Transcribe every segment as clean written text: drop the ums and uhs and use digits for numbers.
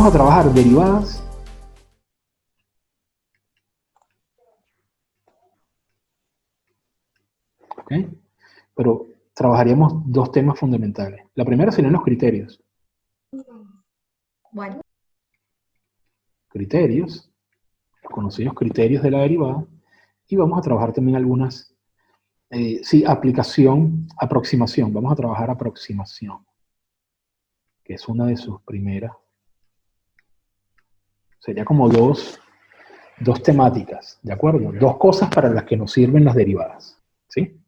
vamos a trabajar derivadas ¿ok? Pero trabajaríamos dos temas fundamentales. La primera serían los criterios. Bueno. Criterios, los conocidos criterios de la derivada, y vamos a trabajar también algunas, sí, aproximación, vamos a trabajar aproximación, que es una de sus primeras, sería como dos temáticas, ¿de acuerdo? Dos cosas para las que nos sirven las derivadas, ¿sí?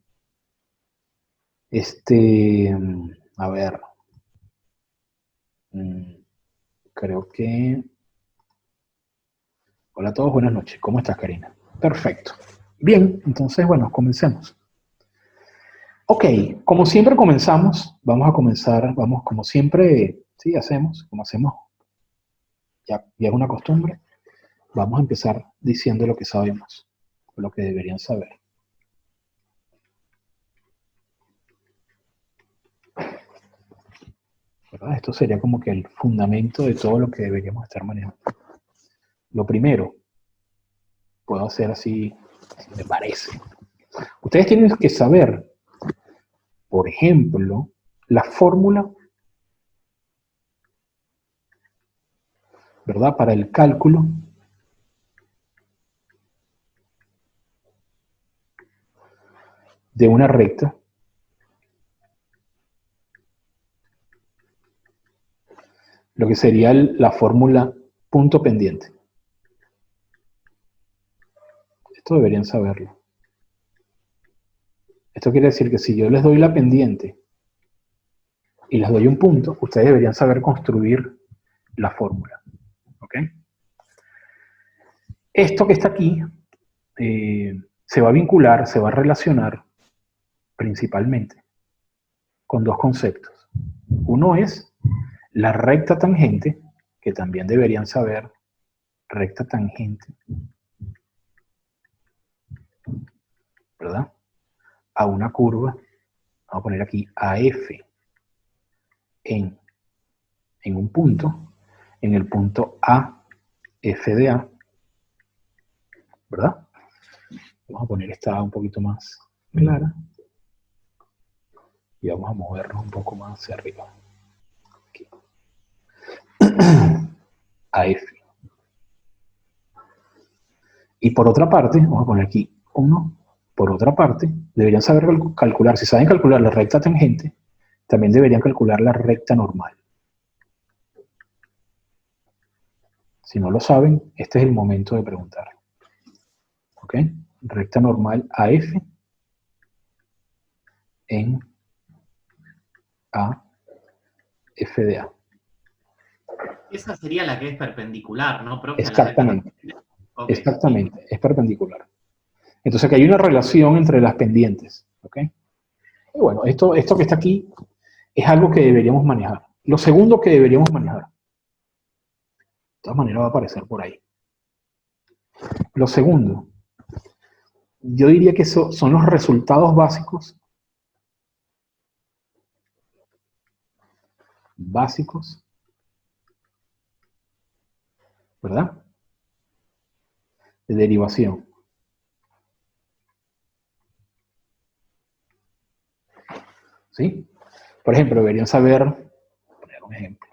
A ver, creo que... Hola a todos, buenas noches. ¿Cómo estás, Karina? Perfecto. Bien, entonces, bueno, comencemos. Ok, como siempre comenzamos, vamos a comenzar, vamos, como siempre, sí, como hacemos, ya es una costumbre, vamos a empezar diciendo lo que sabemos, lo que deberían saber. ¿Verdad? Esto sería como que el fundamento de todo lo que deberíamos estar manejando. Lo primero, puedo hacer así, me parece. Ustedes tienen que saber, por ejemplo, la fórmula, ¿verdad? Para el cálculo de una recta lo que sería la fórmula punto pendiente. Esto deberían saberlo. Esto quiere decir que si yo les doy la pendiente y les doy un punto, ustedes deberían saber construir la fórmula. ¿Ok? Esto que está aquí se va a vincular, se va a relacionar principalmente con dos conceptos. Uno es la recta tangente, que también deberían saber, recta tangente, ¿verdad? A una curva, vamos a poner aquí AF en un punto, en el punto A, F de A, ¿verdad? Vamos a poner esta A un poquito más clara y vamos a movernos un poco más hacia arriba. Aquí. AF. Y por otra parte, vamos a poner aquí 1, por otra parte, deberían saber calcular, si saben calcular la recta tangente, también deberían calcular la recta normal. Si no lo saben, este es el momento de preguntar. ¿Ok? Recta normal AF en A, F de A. Esa sería la que es perpendicular, ¿no, profe? Exactamente. Okay. Exactamente, es perpendicular. Entonces aquí hay una relación entre las pendientes. ¿Ok? Y bueno, esto que está aquí es algo que deberíamos manejar. Lo segundo que deberíamos manejar. De todas maneras va a aparecer por ahí. Lo segundo, yo diría que son los resultados básicos ¿verdad? De derivación. ¿Sí? Por ejemplo, deberían saber, poner un ejemplo,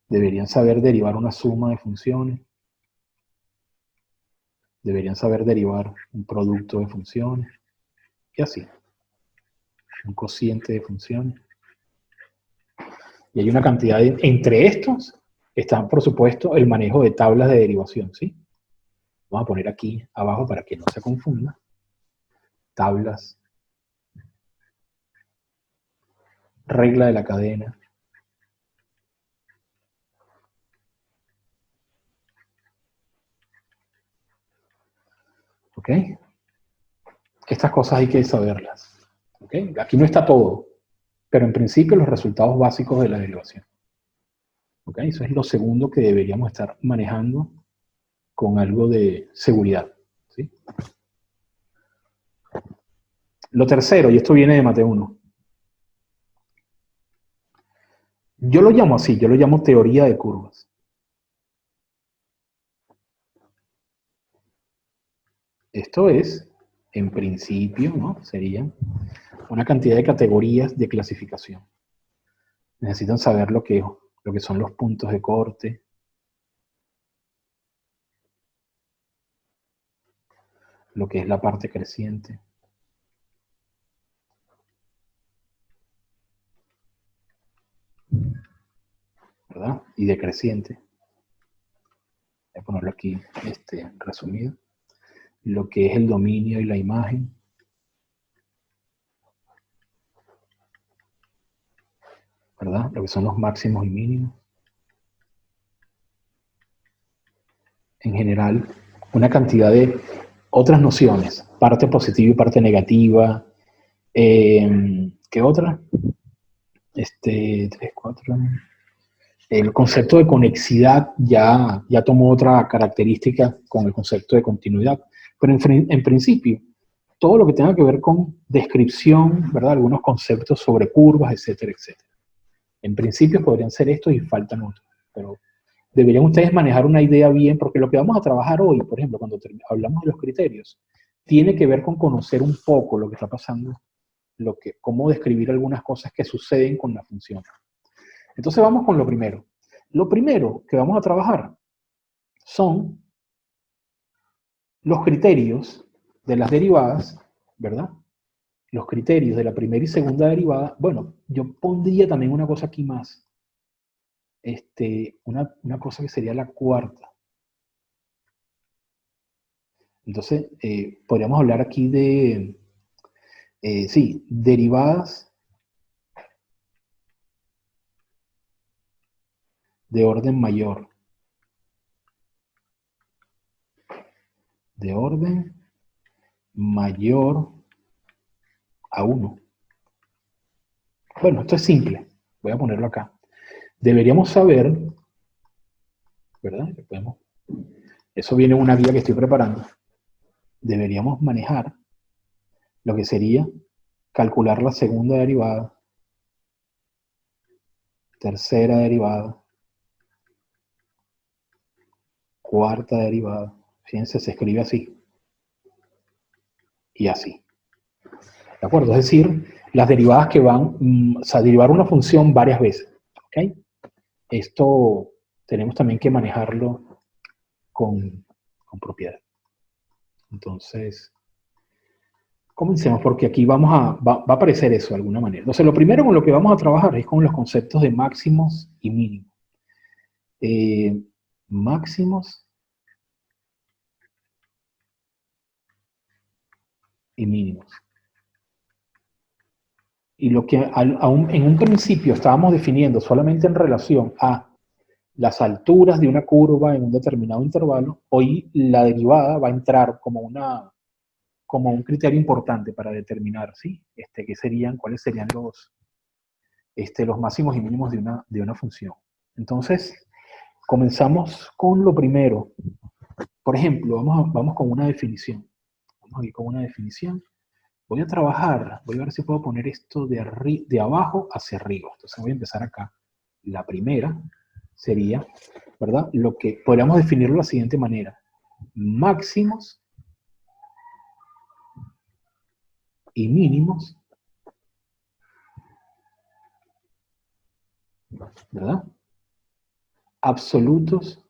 deberían saber derivar una suma de funciones, deberían saber derivar un producto de funciones, y así, un cociente de funciones. Y hay una cantidad entre estos están, por supuesto, el manejo de tablas de derivación, ¿sí? Vamos a poner aquí abajo para que no se confunda. Tablas, regla de la cadena. ¿Ok? Estas cosas hay que saberlas. ¿Ok? Aquí no está todo, pero en principio los resultados básicos de la derivación. ¿Ok? Eso es lo segundo que deberíamos estar manejando con algo de seguridad. ¿Sí? Lo tercero, y esto viene de Mateo 1. Yo lo llamo así, yo lo llamo teoría de curvas. Esto es, en principio, ¿no? Serían una cantidad de categorías de clasificación. Necesitan saber lo que son los puntos de corte, lo que es la parte creciente, ¿verdad? Y decreciente. Voy a ponerlo aquí resumido. Lo que es el dominio y la imagen. ¿Verdad? Lo que son los máximos y mínimos. En general, una cantidad de otras nociones. Parte positiva y parte negativa. ¿Qué otra? 3, 4... El concepto de conexidad ya tomó otra característica con el concepto de continuidad. Pero en principio, todo lo que tenga que ver con descripción, ¿verdad? Algunos conceptos sobre curvas, etcétera, etcétera. En principio podrían ser estos y faltan otros. Pero deberían ustedes manejar una idea bien, porque lo que vamos a trabajar hoy, por ejemplo, cuando hablamos de los criterios, tiene que ver con conocer un poco lo que está pasando, cómo describir algunas cosas que suceden con la función. Entonces vamos con lo primero. Lo primero que vamos a trabajar son los criterios de las derivadas, ¿verdad? Los criterios de la primera y segunda derivada. Bueno, yo pondría también una cosa aquí más. Una cosa que sería la cuarta. Entonces, podríamos hablar aquí de, sí, derivadas de orden mayor. De orden mayor a 1. Bueno, esto es simple. Voy a ponerlo acá. Deberíamos saber, ¿verdad? Eso viene en una guía que estoy preparando. Deberíamos manejar lo que sería calcular la segunda derivada, tercera derivada, cuarta derivada. Fíjense, se escribe así. Y así. ¿De acuerdo? Es decir, las derivadas que van, o sea, derivar una función varias veces. ¿Ok? Esto tenemos también que manejarlo con propiedad. Entonces, comencemos porque aquí va a aparecer eso de alguna manera. Entonces, lo primero con lo que vamos a trabajar es con los conceptos de máximos y mínimos. Máximos y mínimos. Y lo que en un principio estábamos definiendo solamente en relación a las alturas de una curva en un determinado intervalo, hoy la derivada va a entrar como un criterio importante para determinar, ¿sí? ¿Cuáles serían los máximos y mínimos de una función? Entonces, comenzamos con lo primero. Por ejemplo, vamos con una definición. Vamos a ir con una definición. Voy a ver si puedo poner esto de abajo hacia arriba. Entonces voy a empezar acá. La primera sería, ¿verdad? Lo que podríamos definirlo de la siguiente manera. Máximos y mínimos, ¿verdad? Absolutos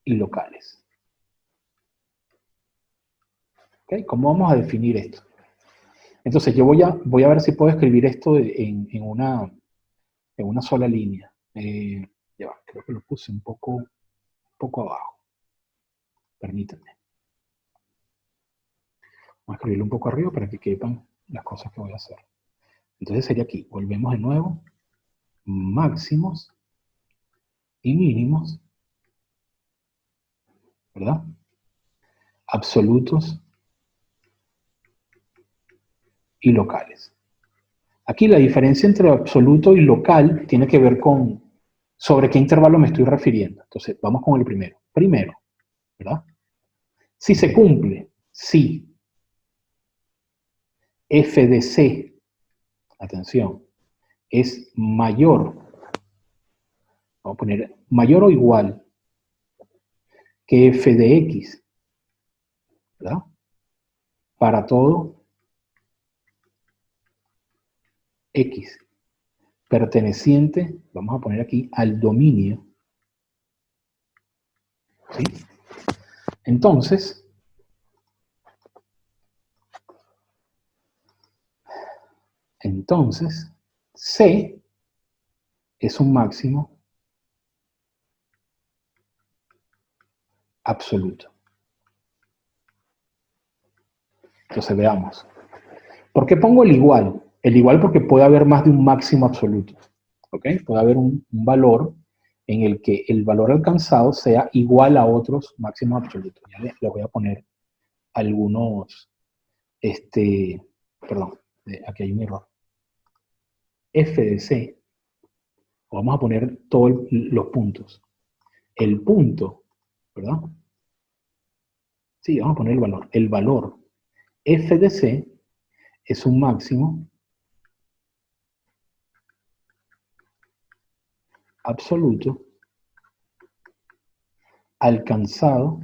y locales. ¿Okay? ¿Cómo vamos a definir esto? Entonces yo voy a ver si puedo escribir esto en una sola línea. Ya va, creo que lo puse un poco abajo. Permítanme. Vamos a escribirlo un poco arriba para que quepan las cosas que voy a hacer. Entonces sería aquí. Volvemos de nuevo. Máximos y mínimos, ¿verdad? Absolutos y locales. Aquí la diferencia entre absoluto y local tiene que ver con sobre qué intervalo me estoy refiriendo. Entonces, vamos con el primero. Primero, ¿verdad? Si se cumple, si f de c, atención, es mayor, vamos a poner mayor o igual que f de x, ¿verdad? Para todo x perteneciente, vamos a poner aquí, al dominio, ¿sí? Entonces, C es un máximo absoluto. Entonces veamos. ¿Por qué pongo el igual? El igual porque puede haber más de un máximo absoluto. ¿Ok? Puede haber un valor en el que el valor alcanzado sea igual a otros máximos absolutos. Ya les voy a poner algunos, perdón, aquí hay un error. F de C, vamos a poner todos los puntos. El punto, ¿verdad? Sí, vamos a poner el valor. El valor F de C es un máximo absoluto alcanzado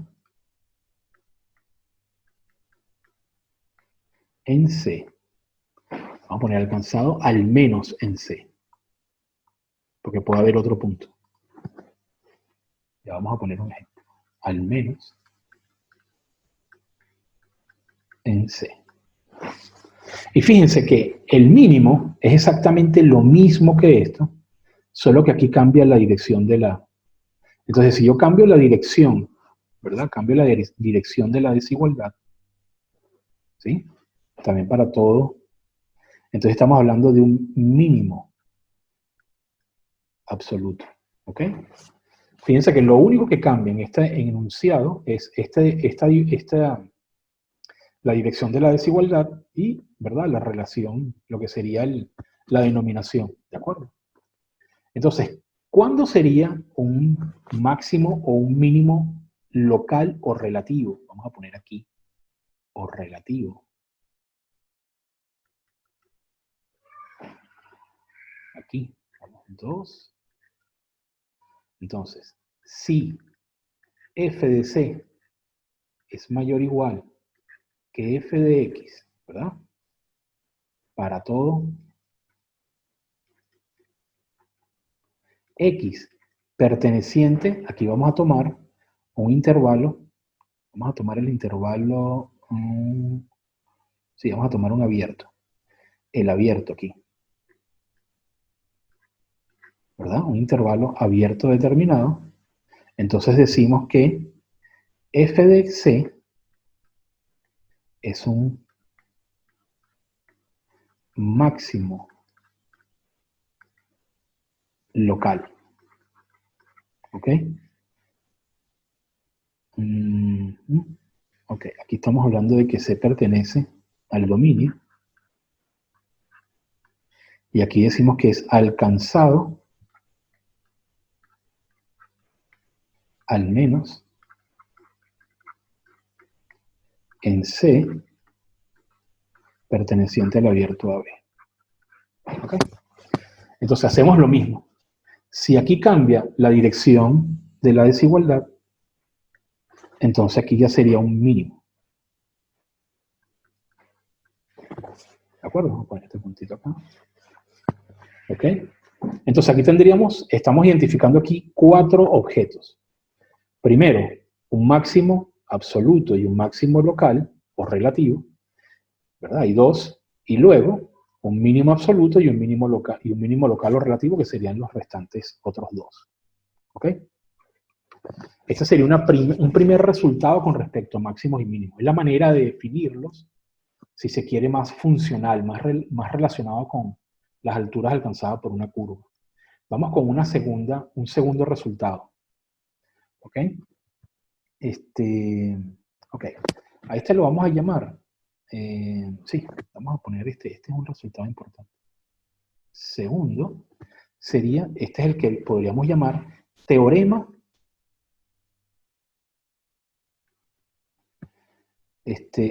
en C. Vamos a poner alcanzado al menos en C, porque puede haber otro punto. Ya vamos a poner un ejemplo. Al menos en C. Y fíjense que el mínimo es exactamente lo mismo que esto, solo que aquí cambia la dirección de la... Entonces, si yo cambio la dirección, ¿verdad? Cambio la dirección de la desigualdad, ¿sí? También para todo. Entonces estamos hablando de un mínimo absoluto, ¿ok? Fíjense que lo único que cambia en este enunciado es la dirección de la desigualdad y, ¿verdad?, la relación, lo que sería la denominación, ¿de acuerdo? Entonces, ¿cuándo sería un máximo o un mínimo local o relativo? Vamos a poner aquí, o relativo. Aquí, vamos, 2. Entonces, si f de c es mayor o igual que f de x, ¿verdad? Para todo x perteneciente, aquí vamos a tomar un intervalo, vamos a tomar el intervalo, sí, vamos a tomar un abierto, el abierto aquí, ¿verdad? Un intervalo abierto determinado. Entonces decimos que f de c es un máximo local. ¿Ok? Ok, aquí estamos hablando de que C pertenece al dominio. Y aquí decimos que es alcanzado al menos en C perteneciente al abierto AB. ¿Ok? Entonces hacemos lo mismo. Si aquí cambia la dirección de la desigualdad, entonces aquí ya sería un mínimo. ¿De acuerdo? Vamos a poner este puntito acá. ¿Ok? Entonces aquí estamos identificando aquí 4 objetos. Primero, un máximo absoluto y un máximo local o relativo, ¿verdad? Hay 2. Y luego, un mínimo absoluto y un mínimo local o relativo, que serían los restantes otros 2. ¿Ok? Este sería un primer resultado con respecto a máximos y mínimos. Es la manera de definirlos, si se quiere, más funcional, más relacionado con las alturas alcanzadas por una curva. Vamos con un segundo resultado. ¿Ok? Ok. A este lo vamos a llamar. Sí, vamos a poner este es un resultado importante. Segundo, este es el que podríamos llamar teorema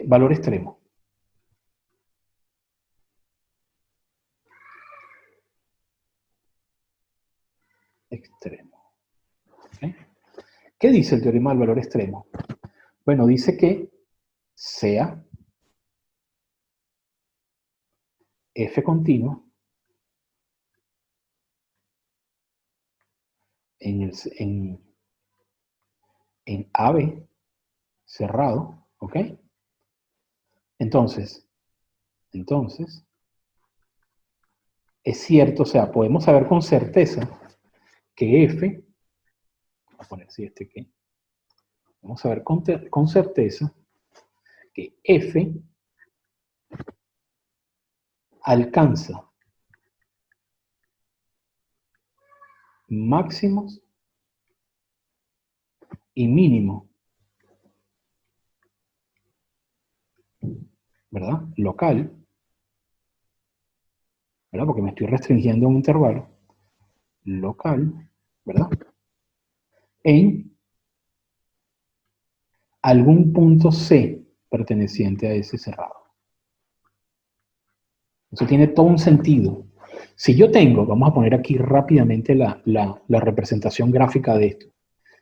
valor extremo. Extremo. ¿Okay? ¿Qué dice el teorema del valor extremo? Bueno, dice que sea f continuo en AB cerrado, ¿ok? Entonces, es cierto, o sea, podemos saber con certeza que f, vamos a poner si este que, vamos a ver con certeza que f alcanza máximos y mínimos, ¿verdad? Local, ¿verdad? Porque me estoy restringiendo a un intervalo local, ¿verdad? En algún punto C perteneciente a ese cerrado. Eso tiene todo un sentido. Si yo tengo, vamos a poner aquí rápidamente la representación gráfica de esto.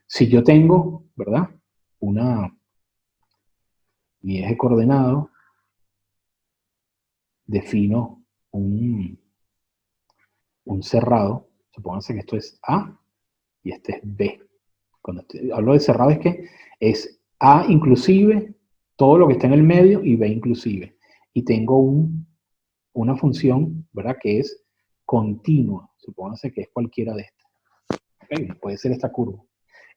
Si yo tengo, ¿verdad? Mi eje coordenado, defino un cerrado, supónganse que esto es A y este es B. Cuando hablo de cerrado es que es A inclusive, todo lo que está en el medio, y B inclusive. Y tengo una función, ¿verdad? Que es continua. Supónganse que es cualquiera de estas. ¿Okay? Puede ser esta curva.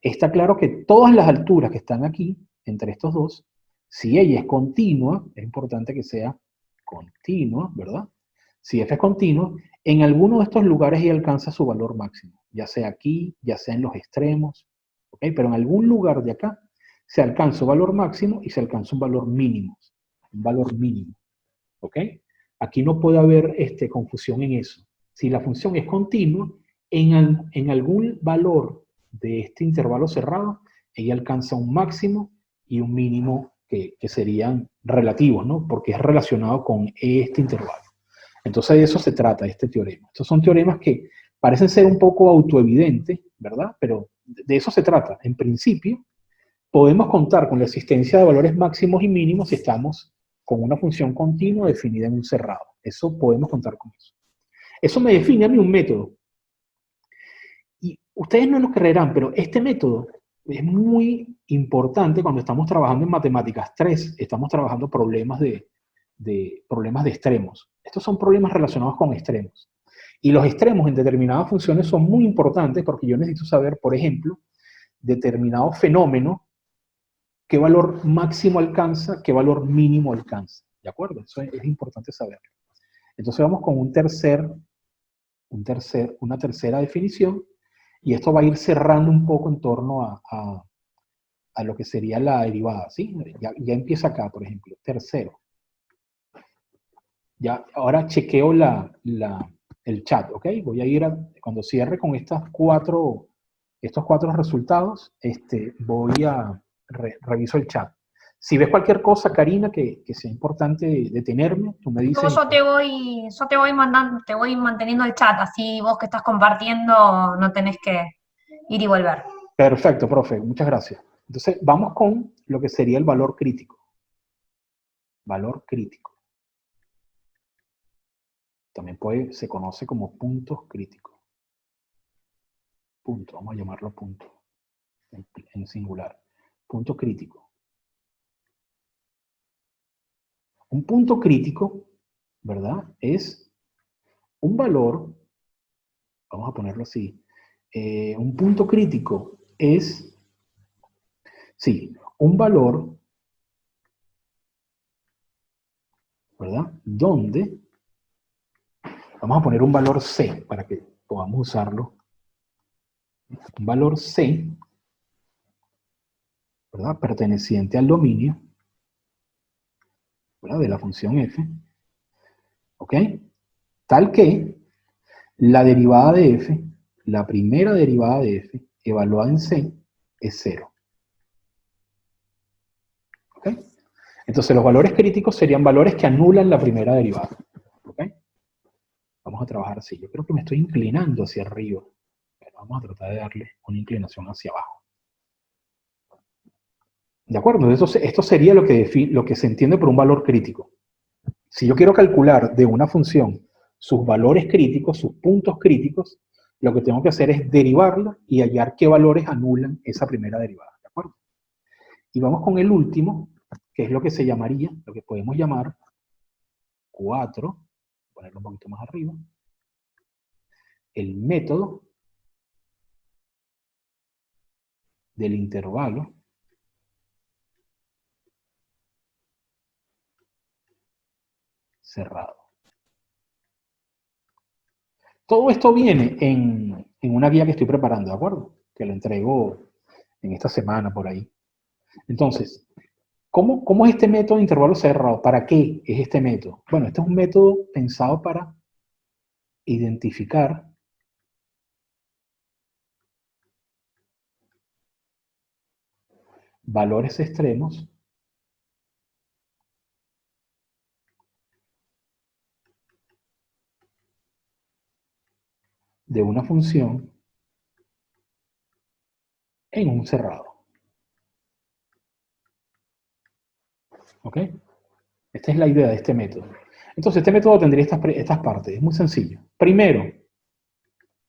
Está claro que todas las alturas que están aquí, entre estos dos, si ella es continua, es importante que sea continua, ¿verdad? Si f es continuo, en alguno de estos lugares ella alcanza su valor máximo, ya sea aquí, ya sea en los extremos, ¿ok? Pero en algún lugar de acá se alcanza un valor máximo y se alcanza un valor mínimo, ¿ok? Aquí no puede haber confusión en eso. Si la función es continua, en algún valor de este intervalo cerrado, ella alcanza un máximo y un mínimo que serían relativos, ¿no? Porque es relacionado con este intervalo. Entonces de eso se trata este teorema. Estos son teoremas que parecen ser un poco autoevidentes, ¿verdad? Pero de eso se trata. En principio, podemos contar con la existencia de valores máximos y mínimos si estamos con una función continua definida en un cerrado. Eso podemos contar con eso. Eso me define a mí un método. Y ustedes no lo creerán, pero este método es muy importante cuando estamos trabajando en matemáticas 3, estamos trabajando problemas de extremos. Estos son problemas relacionados con extremos. Y los extremos en determinadas funciones son muy importantes porque yo necesito saber, por ejemplo, determinado fenómeno, qué valor máximo alcanza, qué valor mínimo alcanza. ¿De acuerdo? Eso es importante saberlo. Entonces vamos con una tercera definición, y esto va a ir cerrando un poco en torno a lo que sería la derivada, ¿sí? Ya empieza acá, por ejemplo, tercero. Ya, ahora chequeo el chat, ¿ok? Voy a ir cuando cierre con estos cuatro resultados, voy a reviso el chat. Si ves cualquier cosa, Karina, que sea importante detenerme, tú me dices. Yo te voy mandando, te voy manteniendo el chat, así vos que estás compartiendo no tenés que ir y volver. Perfecto, profe, muchas gracias. Entonces, vamos con lo que sería el valor crítico. Valor crítico. También se conoce como puntos críticos. Punto, vamos a llamarlo punto, en singular. Punto crítico. Un punto crítico, ¿verdad? Es un valor, vamos a ponerlo así, un punto crítico es, sí, un valor, ¿verdad? Donde, vamos a poner un valor C para que podamos usarlo. Un valor C, ¿verdad? Perteneciente al dominio, ¿verdad? De la función f, ¿ok? Tal que la derivada de f, la primera derivada de f, evaluada en C, es 0. ¿Ok? Entonces los valores críticos serían valores que anulan la primera derivada. ¿Ok? Vamos a trabajar así. Yo creo que me estoy inclinando hacia arriba. Pero vamos a tratar de darle una inclinación hacia abajo. ¿De acuerdo? Esto sería lo que se entiende por un valor crítico. Si yo quiero calcular de una función sus valores críticos, sus puntos críticos, lo que tengo que hacer es derivarla y hallar qué valores anulan esa primera derivada. ¿De acuerdo? Y vamos con el último, que es lo que se llamaría, lo que podemos llamar 4, ponerlo un poquito más arriba, el método del intervalo cerrado. Todo esto viene en una guía que estoy preparando, ¿de acuerdo? Que lo entrego en esta semana por ahí. Entonces, ¿cómo es este método de intervalo cerrado? ¿Para qué es este método? Bueno, este es un método pensado para identificar valores extremos de una función en un cerrado. ¿Ok? Esta es la idea de este método. Entonces, este método tendría estas partes. Es muy sencillo. Primero,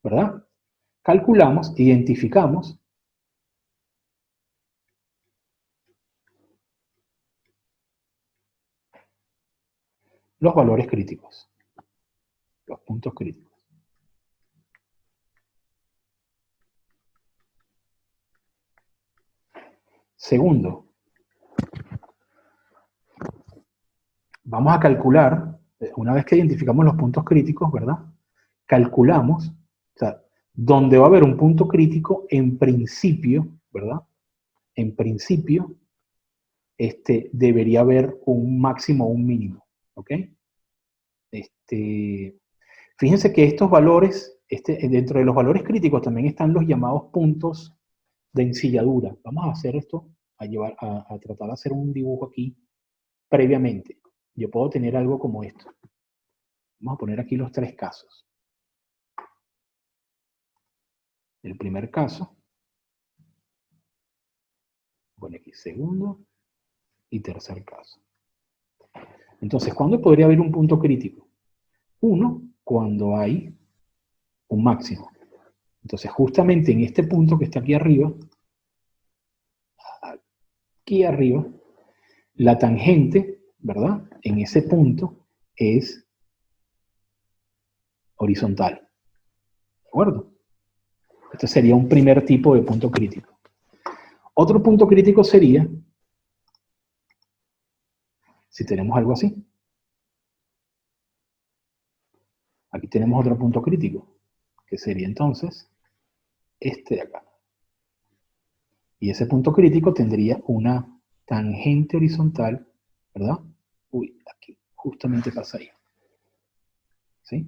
¿verdad? Calculamos, identificamos los valores críticos, los puntos críticos. Segundo, vamos a calcular, una vez que identificamos los puntos críticos, ¿verdad? Calculamos, o sea, donde va a haber un punto crítico, en principio, ¿verdad? En principio, debería haber un máximo o un mínimo, ¿ok? Fíjense que estos valores, dentro de los valores críticos también están los llamados puntos de ensilladura. Vamos a hacer esto, a tratar de hacer un dibujo aquí previamente. Yo puedo tener algo como esto. Vamos a poner aquí los 3 casos. El primer caso, bueno, aquí segundo y tercer caso. Entonces, ¿cuándo podría haber un punto crítico? 1, cuando hay un máximo. Entonces, justamente en este punto que está aquí arriba, la tangente, ¿verdad? En ese punto es horizontal. ¿De acuerdo? Este sería un primer tipo de punto crítico. Otro punto crítico sería si tenemos algo así. Aquí tenemos otro punto crítico, que sería entonces este de acá. Y ese punto crítico tendría una tangente horizontal, ¿verdad? Uy, aquí, justamente pasa ahí. ¿Sí?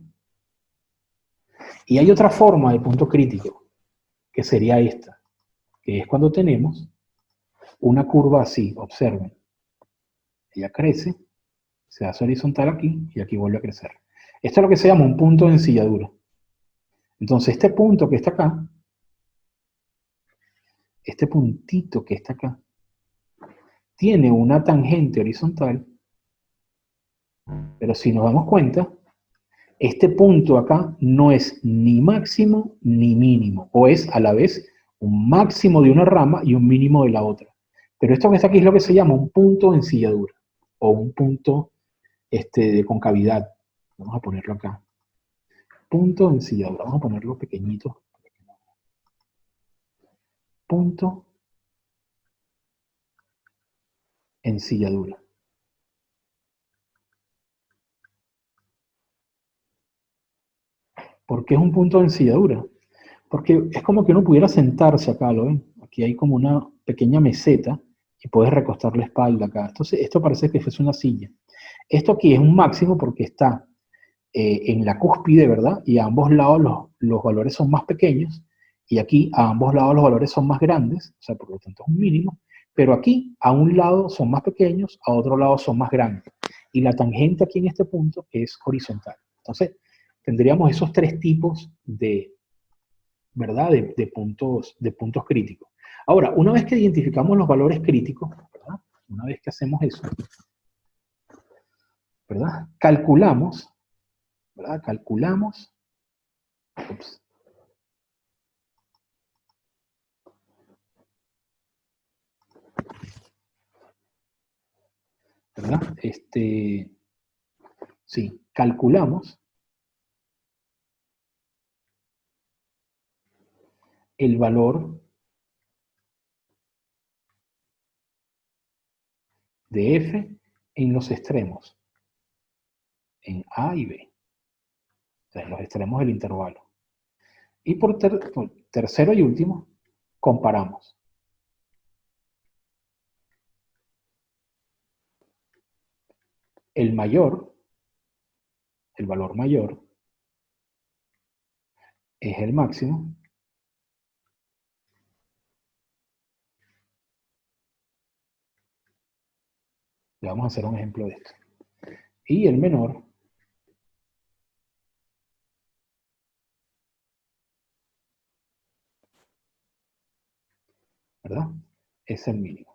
Y hay otra forma de punto crítico, que sería esta, que es cuando tenemos una curva así, observen. Ella crece, se hace horizontal aquí, y aquí vuelve a crecer. Esto es lo que se llama un punto de ensilladura. Entonces, este punto que está acá, este puntito que está acá, tiene una tangente horizontal, pero si nos damos cuenta, este punto acá no es ni máximo ni mínimo, o es a la vez un máximo de una rama y un mínimo de la otra. Pero esto que está aquí es lo que se llama un punto de ensilladura, o un punto de concavidad. Vamos a ponerlo acá. Punto de ensilladura, vamos a ponerlo pequeñito. Punto ensilladura. ¿Por qué es un punto de ensilladura? Porque es como que uno pudiera sentarse acá, ¿lo ven? Aquí hay como una pequeña meseta y puedes recostar la espalda acá. Entonces, esto parece que fuese una silla. Esto aquí es un máximo porque está en la cúspide, ¿verdad? Y a ambos lados los valores son más pequeños. Y aquí a ambos lados los valores son más grandes, o sea, por lo tanto es un mínimo. Pero aquí a un lado son más pequeños, a otro lado son más grandes. Y la tangente aquí en este punto es horizontal. Entonces, tendríamos esos 3 tipos de, ¿verdad? De puntos críticos. Ahora, una vez que identificamos los valores críticos, ¿verdad? Una vez que hacemos eso, ¿verdad? Calculamos, ¿verdad? Calculamos, ups, ¿verdad? Sí, calculamos el valor de f en los extremos, en A y B, o sea, en los extremos del intervalo. Y por tercero y último, comparamos el valor mayor, es el máximo, le vamos a hacer un ejemplo de esto, y el menor ¿verdad? Es el mínimo.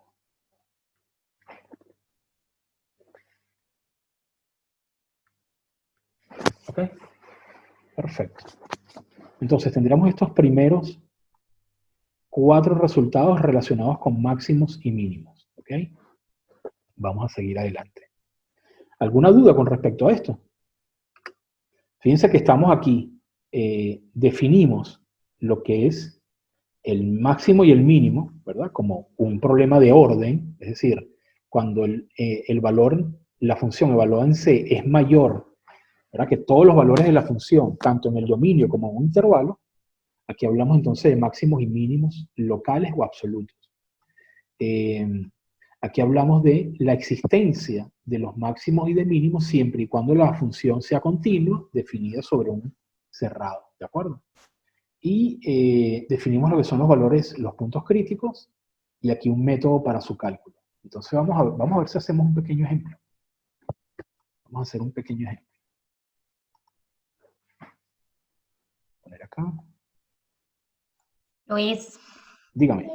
¿Ok? Perfecto. Entonces tendríamos estos primeros 4 resultados relacionados con máximos y mínimos. ¿Ok? Vamos a seguir adelante. ¿Alguna duda con respecto a esto? Fíjense que estamos aquí, definimos lo que es el máximo y el mínimo, ¿verdad? Como un problema de orden, es decir, cuando el valor, la función evaluada en C es mayor, ¿verdad? Que todos los valores de la función, tanto en el dominio como en un intervalo, aquí hablamos entonces de máximos y mínimos locales o absolutos. Aquí hablamos de la existencia de los máximos y de mínimos siempre y cuando la función sea continua, definida sobre un cerrado, ¿de acuerdo? Y definimos lo que son los valores, los puntos críticos, y aquí un método para su cálculo. Entonces vamos a ver si hacemos un pequeño ejemplo. Vamos a hacer un pequeño ejemplo. Poner acá. Luis, Dígame.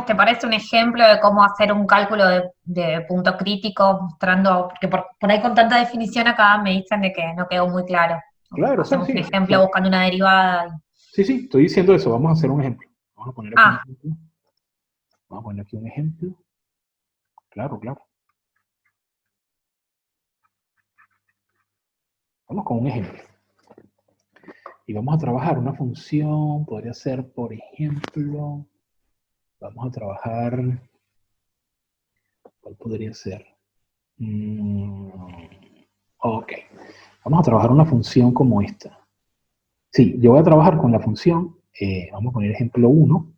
¿te parece un ejemplo de cómo hacer un cálculo de punto crítico, mostrando, porque por ahí con tanta definición acá me dicen de que no quedó muy claro? Claro, sí, Hacemos un sí. ejemplo buscando una derivada. Sí, sí, estoy diciendo eso. Vamos a hacer un ejemplo. Vamos a poner aquí un Ah, ejemplo. Vamos a poner aquí un ejemplo. Claro, claro. Vamos con un ejemplo. Y vamos a trabajar una función, podría ser, por ejemplo, vamos a trabajar, ¿cuál podría ser? Ok, vamos a trabajar una función como esta. Sí, yo voy a trabajar con la función, vamos a poner ejemplo 1,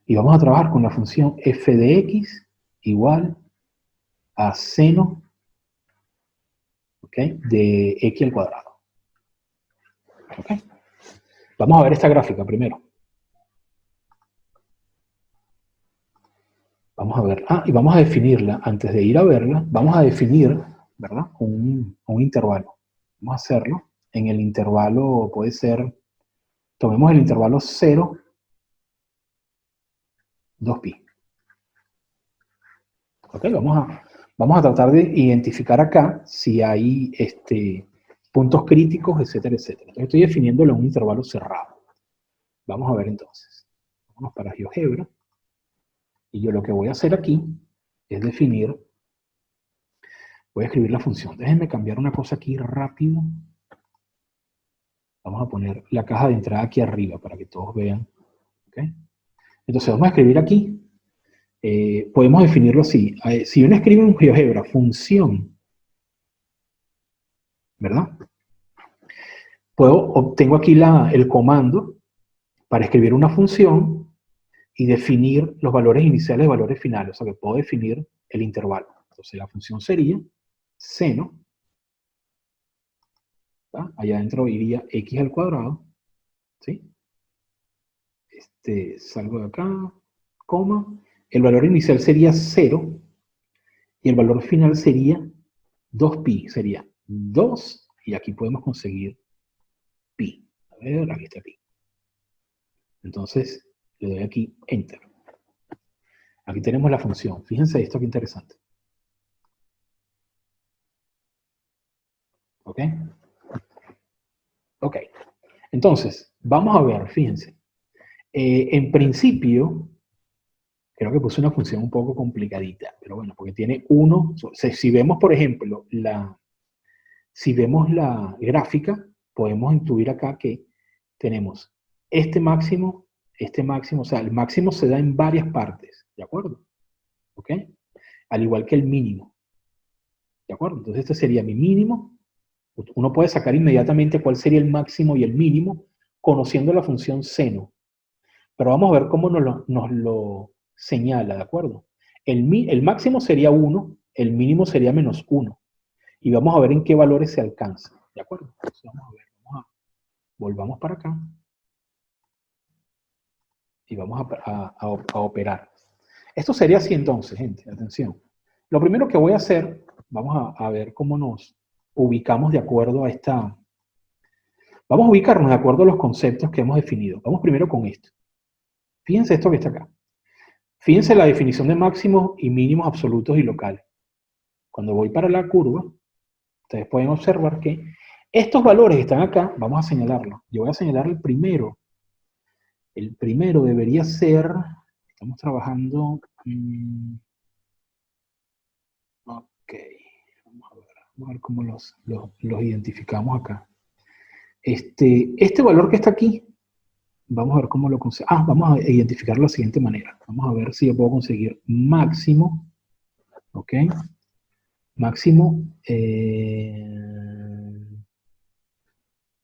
y vamos a trabajar con la función f de x igual a seno, ¿ok? De x al cuadrado. ¿Ok? Vamos a ver esta gráfica primero. Vamos a ver. Y vamos a definirla, antes de ir a verla, vamos a definir, ¿verdad? Un intervalo. Vamos a hacerlo. En el intervalo puede ser, tomemos el intervalo 0, 2pi. ¿Ok? Vamos a tratar de identificar acá si hay puntos críticos, etcétera, etcétera. Entonces estoy definiéndolo en un intervalo cerrado. Vamos a ver entonces. Vamos para GeoGebra. Y yo lo que voy a hacer aquí es definir, voy a escribir la función. Déjenme cambiar una cosa aquí rápido. Vamos a poner la caja de entrada aquí arriba para que todos vean. ¿Okay? Entonces vamos a escribir aquí. Podemos definirlo así. Si uno escribe en GeoGebra función, ¿verdad? Obtengo aquí el comando para escribir una función y definir los valores iniciales y valores finales. O sea que puedo definir el intervalo. Entonces la función sería seno. ¿Tá? Allá adentro iría x al cuadrado. ¿Sí? Salgo de acá, coma. El valor inicial sería 0 y el valor final sería 2pi. Sería 2 y aquí podemos conseguir pi. A ver, aquí está pi. Entonces, le doy aquí Enter. Aquí tenemos la función. Fíjense esto que interesante. ¿Ok? Ok. Entonces, vamos a ver, fíjense. En principio, creo que puse una función un poco complicadita, pero bueno, porque tiene uno. Si vemos, por ejemplo, si vemos la gráfica, podemos intuir acá que tenemos este máximo, o sea, el máximo se da en varias partes, ¿de acuerdo? ¿Ok? Al igual que el mínimo, ¿de acuerdo? Entonces este sería mi mínimo. Uno puede sacar inmediatamente cuál sería el máximo y el mínimo conociendo la función seno. Pero vamos a ver cómo nos lo señala, ¿de acuerdo? El máximo sería 1, el mínimo sería -1. Y vamos a ver en qué valores se alcanza, ¿de acuerdo? Entonces vamos a ver, volvamos para acá. Y vamos a operar. Esto sería así entonces, gente, atención. Lo primero que voy a hacer, vamos a ver cómo nos ubicamos de acuerdo a esta... Vamos a ubicarnos de acuerdo a los conceptos que hemos definido. Vamos primero con esto. Fíjense esto que está acá. Fíjense la definición de máximos y mínimos absolutos y locales. Cuando voy para la curva, ustedes pueden observar que estos valores que están acá, vamos a señalarlos. Yo voy a señalar el primero. El primero debería ser... Estamos trabajando... ok, vamos a ver cómo los identificamos acá. Este valor que está aquí, vamos a ver cómo lo conseguimos. Vamos a identificarlo de la siguiente manera. Vamos a ver si yo puedo conseguir máximo, ok, máximo,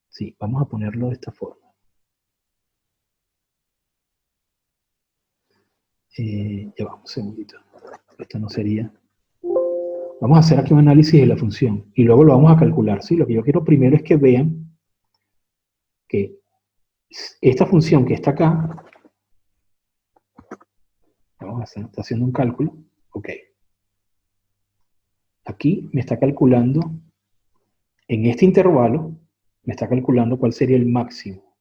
sí, vamos a ponerlo de esta forma. Ya vamos, un segundito. Esto no sería... Vamos a hacer aquí un análisis de la función y luego lo vamos a calcular, ¿sí? Lo que yo quiero primero es que vean que esta función que está acá, vamos a hacer, está haciendo un cálculo, ok. Aquí me está calculando, en este intervalo, me está calculando cuál sería el máximo,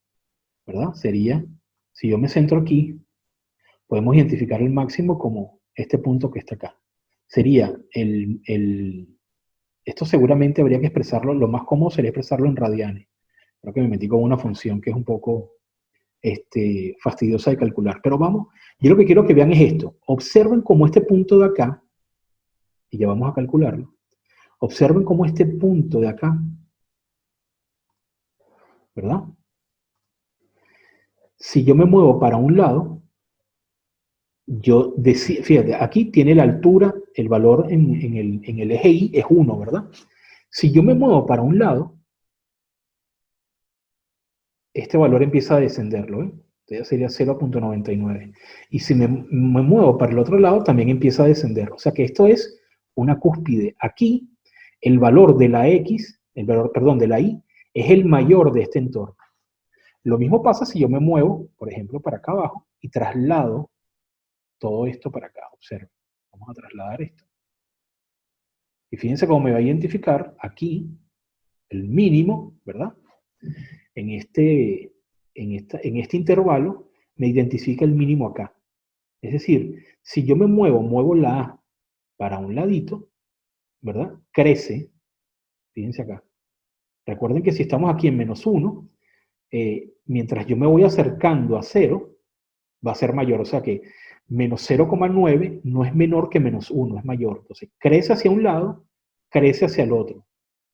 ¿verdad? Sería, si yo me centro aquí, podemos identificar el máximo como este punto que está acá. Sería esto seguramente habría que expresarlo, lo más cómodo sería expresarlo en radianes. Creo que me metí con una función que es un poco fastidiosa de calcular. Pero vamos, yo lo que quiero que vean es esto. Observen cómo este punto de acá, y ya vamos a calcularlo, observen cómo este punto de acá, ¿verdad? Si yo me muevo para un lado, fíjate, aquí tiene la altura, el valor en el eje Y es 1, ¿verdad? Si yo me muevo para un lado, este valor empieza a descenderlo, ¿eh? Entonces sería 0.99. Y si me muevo para el otro lado, también empieza a descender. O sea que esto es una cúspide. Aquí, el valor de la X, perdón, de la Y, es el mayor de este entorno. Lo mismo pasa si yo me muevo, por ejemplo, para acá abajo y traslado todo esto para acá. Observen. Vamos a trasladar esto. Y fíjense cómo me va a identificar aquí el mínimo, ¿verdad? En este intervalo me identifica el mínimo acá. Es decir, si yo muevo la A para un ladito, ¿verdad? Crece, fíjense acá. Recuerden que si estamos aquí en -1, mientras yo me voy acercando a 0, va a ser mayor. O sea que -0,9 no es menor que -1, es mayor. Entonces, crece hacia un lado, crece hacia el otro.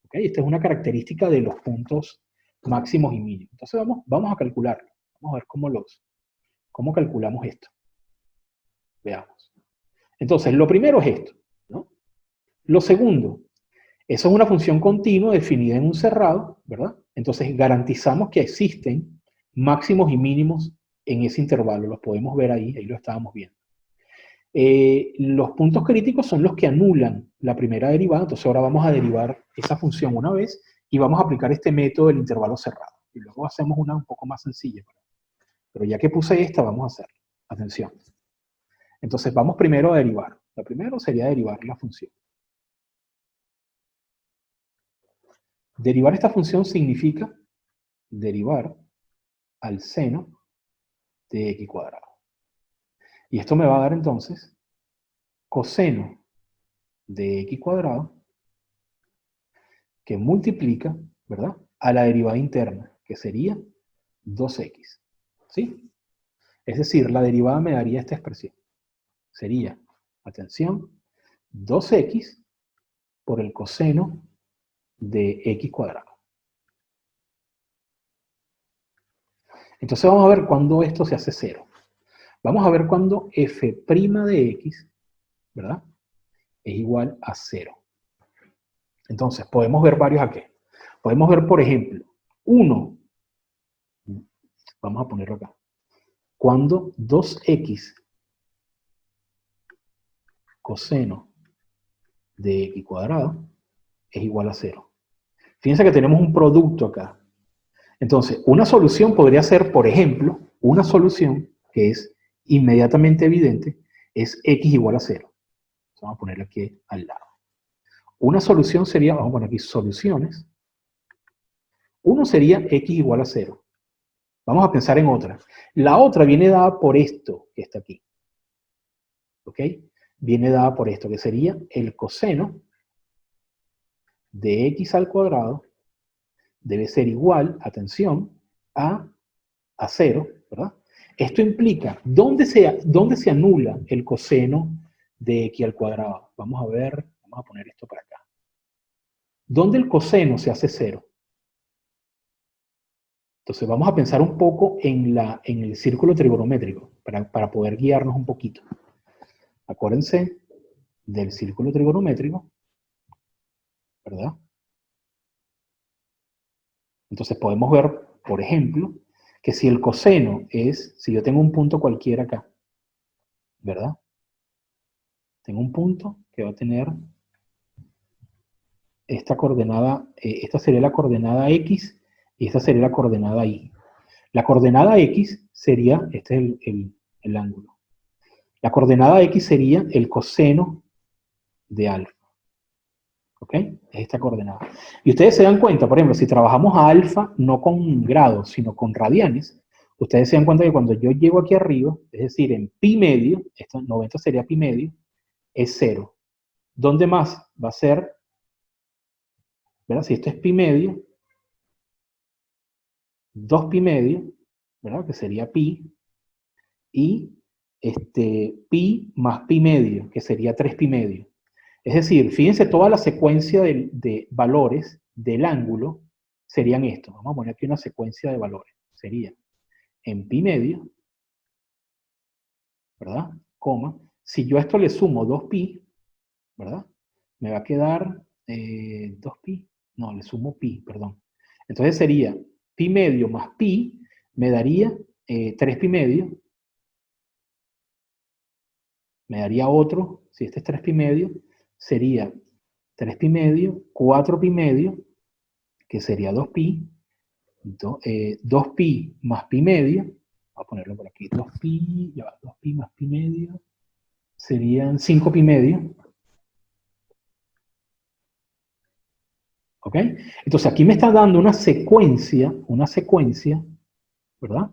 ¿Okay? Esta es una característica de los puntos máximos y mínimos. Entonces, vamos a calcularlo. Vamos a ver cómo calculamos esto. Veamos. Entonces, lo primero es esto, ¿no? Lo segundo, eso es una función continua definida en un cerrado, ¿verdad? Entonces, garantizamos que existen máximos y mínimos en ese intervalo. Los podemos ver ahí lo estábamos viendo. Los puntos críticos son los que anulan la primera derivada. Entonces, ahora vamos a derivar esa función una vez y vamos a aplicar este método del intervalo cerrado. Y luego hacemos una un poco más sencilla. Pero ya que puse esta, vamos a hacerla. Atención. Entonces, vamos primero a derivar. Lo primero sería derivar la función. Derivar esta función significa derivar al seno de x cuadrado. Y esto me va a dar entonces coseno de x cuadrado que multiplica, ¿verdad?, a la derivada interna, que sería 2x. ¿Sí? Es decir, la derivada me daría esta expresión. Sería, atención, 2x por el coseno de x cuadrado. Entonces vamos a ver cuándo esto se hace 0. Vamos a ver cuándo f' de x, ¿verdad?, es igual a 0. Entonces, podemos ver varios aquí. Podemos ver, por ejemplo, 1. Vamos a ponerlo acá. Cuando 2x coseno de x cuadrado es igual a 0. Fíjense que tenemos un producto acá. Entonces, una solución podría ser, por ejemplo, una solución que es inmediatamente evidente, es x igual a 0. Vamos a ponerlo aquí al lado. Una solución sería, vamos a poner aquí soluciones. Uno sería x igual a 0. Vamos a pensar en otra. La otra viene dada por esto que está aquí. ¿Ok? Viene dada por esto, que sería el coseno de x al cuadrado debe ser igual, atención, a 0, ¿verdad? Esto implica, ¿dónde se anula el coseno de x al cuadrado? Vamos a ver, vamos a poner esto para acá. ¿Dónde el coseno se hace 0? Entonces vamos a pensar un poco en el círculo trigonométrico, para poder guiarnos un poquito. Acuérdense del círculo trigonométrico, ¿verdad? Entonces podemos ver, por ejemplo, que si el coseno es, si yo tengo un punto cualquiera acá, ¿verdad? Tengo un punto que va a tener esta coordenada, esta sería la coordenada x y esta sería la coordenada y. La coordenada x sería, este es el ángulo. La coordenada x sería el coseno de alfa. ¿Ok? Es esta coordenada. Y ustedes se dan cuenta, por ejemplo, si trabajamos a alfa no con grados, sino con radianes, ustedes se dan cuenta que cuando yo llego aquí arriba, es decir, en pi medio, esto 90 sería pi medio, es 0. ¿Dónde más va a ser? ¿Verdad? Si esto es pi medio, 2 pi medio, ¿verdad? Que sería pi, y pi más pi medio, que sería 3 pi medio. Es decir, fíjense, toda la secuencia de valores del ángulo serían estos. Vamos a poner aquí una secuencia de valores. Sería en pi medio, ¿verdad? Coma. Si yo a esto le sumo 2pi, ¿verdad? Me va a quedar 2pi. No, le sumo pi, perdón. Entonces sería pi medio más pi, me daría 3 pi medio. Me daría otro, si este es 3 pi medio, sería 3 pi medio, 4 pi medio, que sería 2pi, 2pi más pi medio, voy a ponerlo por aquí, 2pi, ya va, 2pi más pi medio, serían 5 pi medio. ¿Ok? Entonces aquí me está dando una secuencia, ¿verdad?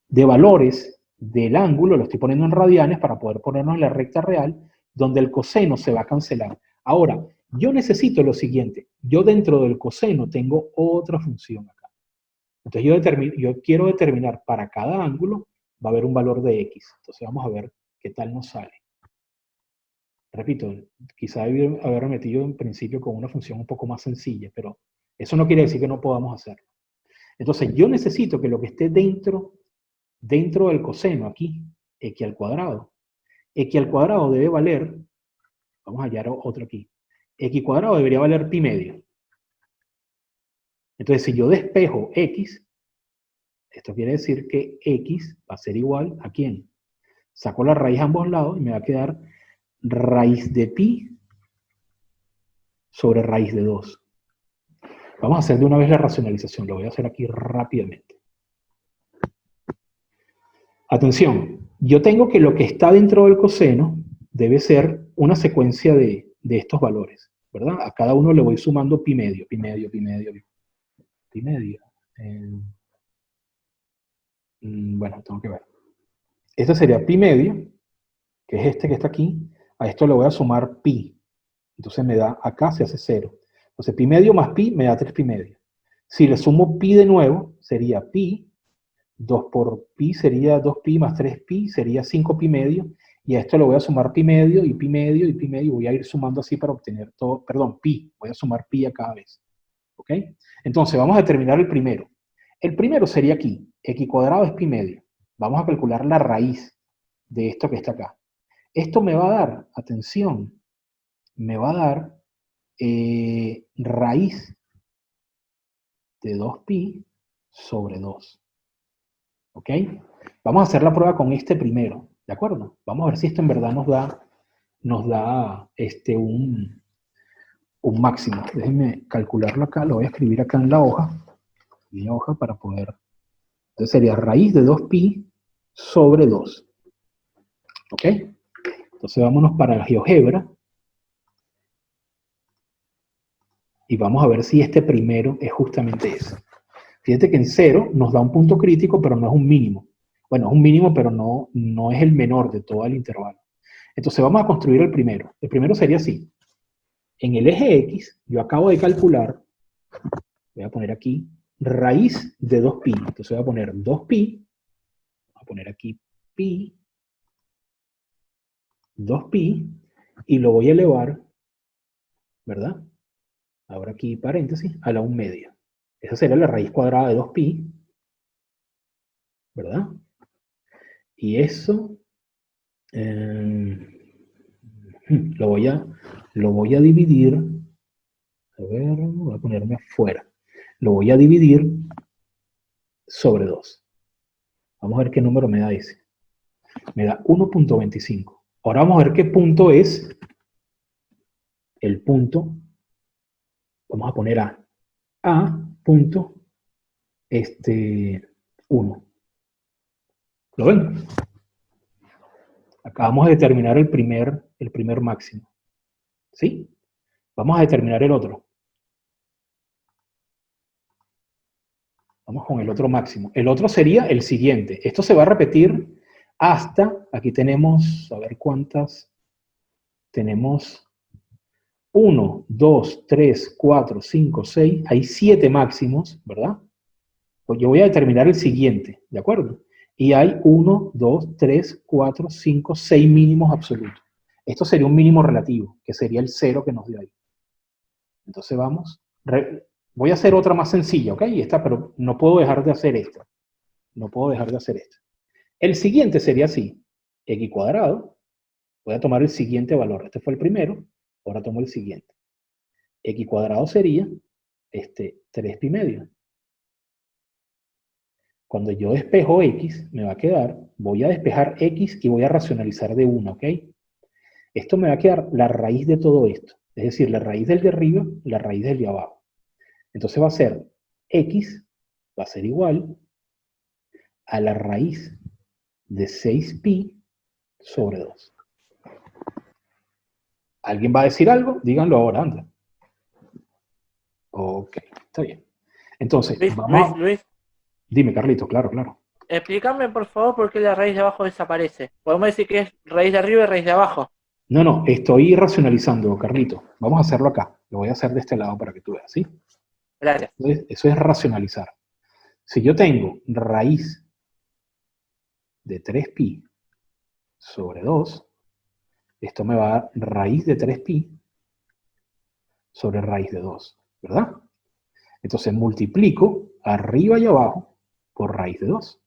De valores del ángulo, lo estoy poniendo en radianes para poder ponernos en la recta real, donde el coseno se va a cancelar. Ahora, yo necesito lo siguiente, yo dentro del coseno tengo otra función acá. Entonces yo quiero determinar para cada ángulo, va a haber un valor de x. Entonces vamos a ver qué tal nos sale. Repito, quizá haber metido en principio con una función un poco más sencilla, pero eso no quiere decir que no podamos hacerlo. Entonces yo necesito que lo que esté dentro del coseno aquí, x al cuadrado. X al cuadrado debe valer, vamos a hallar otro aquí, x cuadrado debería valer pi medio. Entonces si yo despejo x, esto quiere decir que x va a ser igual a ¿quién? Saco la raíz a ambos lados y me va a quedar raíz de pi sobre raíz de 2. Vamos a hacer de una vez la racionalización, lo voy a hacer aquí rápidamente. Atención, yo tengo que lo que está dentro del coseno debe ser una secuencia de estos valores, ¿verdad? A cada uno le voy sumando pi medio, pi medio, pi medio, pi medio. Bueno, tengo que ver. Este sería pi medio, que es este que está aquí. A esto le voy a sumar pi. Entonces me da, acá se hace 0. Entonces pi medio más pi me da 3 pi medio. Si le sumo pi de nuevo, sería pi. 2 por pi sería 2 pi más 3 pi, sería 5 pi medio. Y a esto le voy a sumar pi medio y pi medio y pi medio. Voy a ir sumando así para obtener todo, perdón, pi. Voy a sumar pi a cada vez. ¿Ok? Entonces vamos a determinar el primero. El primero sería aquí. X cuadrado es pi medio. Vamos a calcular la raíz de esto que está acá. Esto me va a dar, atención, me va a dar raíz de 2pi sobre 2. ¿Ok? Vamos a hacer la prueba con este primero, ¿de acuerdo? Vamos a ver si esto en verdad nos da un máximo. Déjenme calcularlo acá, lo voy a escribir acá en la hoja. Mi hoja para poder... Entonces sería raíz de 2pi sobre 2. ¿Ok? Entonces vámonos para la GeoGebra. Y vamos a ver si este primero es justamente ese. Fíjate que en 0 nos da un punto crítico, pero no es un mínimo. Bueno, es un mínimo, pero no es el menor de todo el intervalo. Entonces vamos a construir el primero. El primero sería así. En el eje X, yo acabo de calcular, voy a poner aquí, raíz de 2pi. Entonces voy a poner 2pi, voy a poner aquí pi, 2pi, y lo voy a elevar, ¿verdad? Ahora aquí paréntesis, a la 1 media. Esa sería la raíz cuadrada de 2pi, ¿verdad? Y eso lo voy a dividir, a ver, voy a ponerme afuera. Lo voy a dividir sobre 2. Vamos a ver qué número me da ese. Me da 1.25. Ahora vamos a ver qué punto es el punto. Vamos a poner A punto 1. ¿Lo ven? Acabamos de determinar el primer máximo. ¿Sí? Vamos a determinar el otro. Vamos con el otro máximo. El otro sería el siguiente. Esto se va a repetir hasta, aquí tenemos, a ver cuántas, tenemos 1, 2, 3, 4, 5, 6, hay 7 máximos, ¿verdad? Pues yo voy a determinar el siguiente, ¿de acuerdo? Y hay 1, 2, 3, 4, 5, 6 mínimos absolutos. Esto sería un mínimo relativo, que sería el 0 que nos dio ahí. Entonces vamos, voy a hacer otra más sencilla, ¿ok? Pero no puedo dejar de hacer esta. No puedo dejar de hacer esto. El siguiente sería así. X cuadrado. Voy a tomar el siguiente valor. Este fue el primero. Ahora tomo el siguiente. X cuadrado sería 3 pi medio. Cuando yo despejo X, me va a quedar, voy a despejar X y voy a racionalizar de 1, ¿ok? Esto me va a quedar la raíz de todo esto. Es decir, la raíz del de arriba, la raíz del de abajo. Entonces va a ser X, va a ser igual a la raíz de 6pi sobre 2. ¿Alguien va a decir algo? Díganlo ahora, anda. Ok, está bien. Entonces, Luis, Dime, Carlito, claro, claro. explícame por favor por qué la raíz de abajo desaparece. Podemos decir que es raíz de arriba y raíz de abajo. No, estoy racionalizando, Carlito. Vamos a hacerlo acá. Lo voy a hacer de este lado para que tú veas, ¿sí? Gracias. Entonces, eso es racionalizar. Si yo tengo raíz de 3pi sobre 2, esto me va a dar raíz de 3pi sobre raíz de 2, ¿verdad? Entonces multiplico arriba y abajo por raíz de 2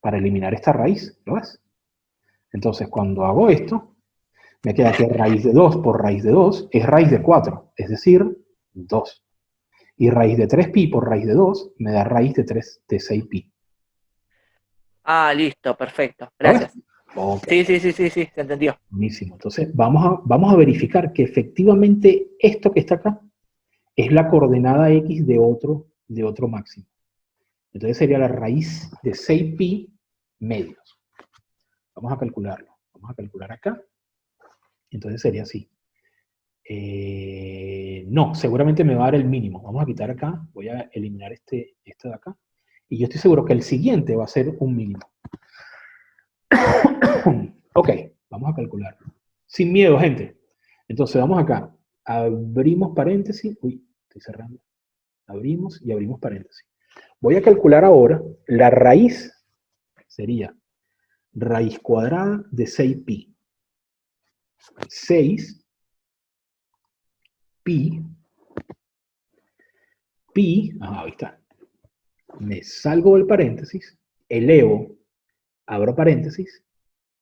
para eliminar esta raíz, ¿lo ves? Entonces cuando hago esto, me queda que raíz de 2 por raíz de 2 es raíz de 4, es decir, 2. Y raíz de 3pi por raíz de 2 me da raíz de 6pi. Ah, listo, perfecto. ¿Lo ves? Gracias. Okay. Sí, se entendió. Buenísimo. Entonces vamos a verificar que efectivamente esto que está acá es la coordenada x de otro máximo. Entonces sería la raíz de 6pi medios. Vamos a calcularlo. Vamos a calcular acá. Entonces sería así. No, seguramente me va a dar el mínimo. Vamos a quitar acá. Voy a eliminar este de acá. Y yo estoy seguro que el siguiente va a ser un mínimo. Ok, vamos a calcular. Sin miedo, gente. Entonces vamos acá. Abrimos paréntesis. Uy, estoy cerrando. Abrimos y abrimos paréntesis. Voy a calcular ahora la raíz. Sería raíz cuadrada de 6pi. 6 pi. Pi. Ajá, ahí está. Me salgo del paréntesis. Elevo. Abro paréntesis.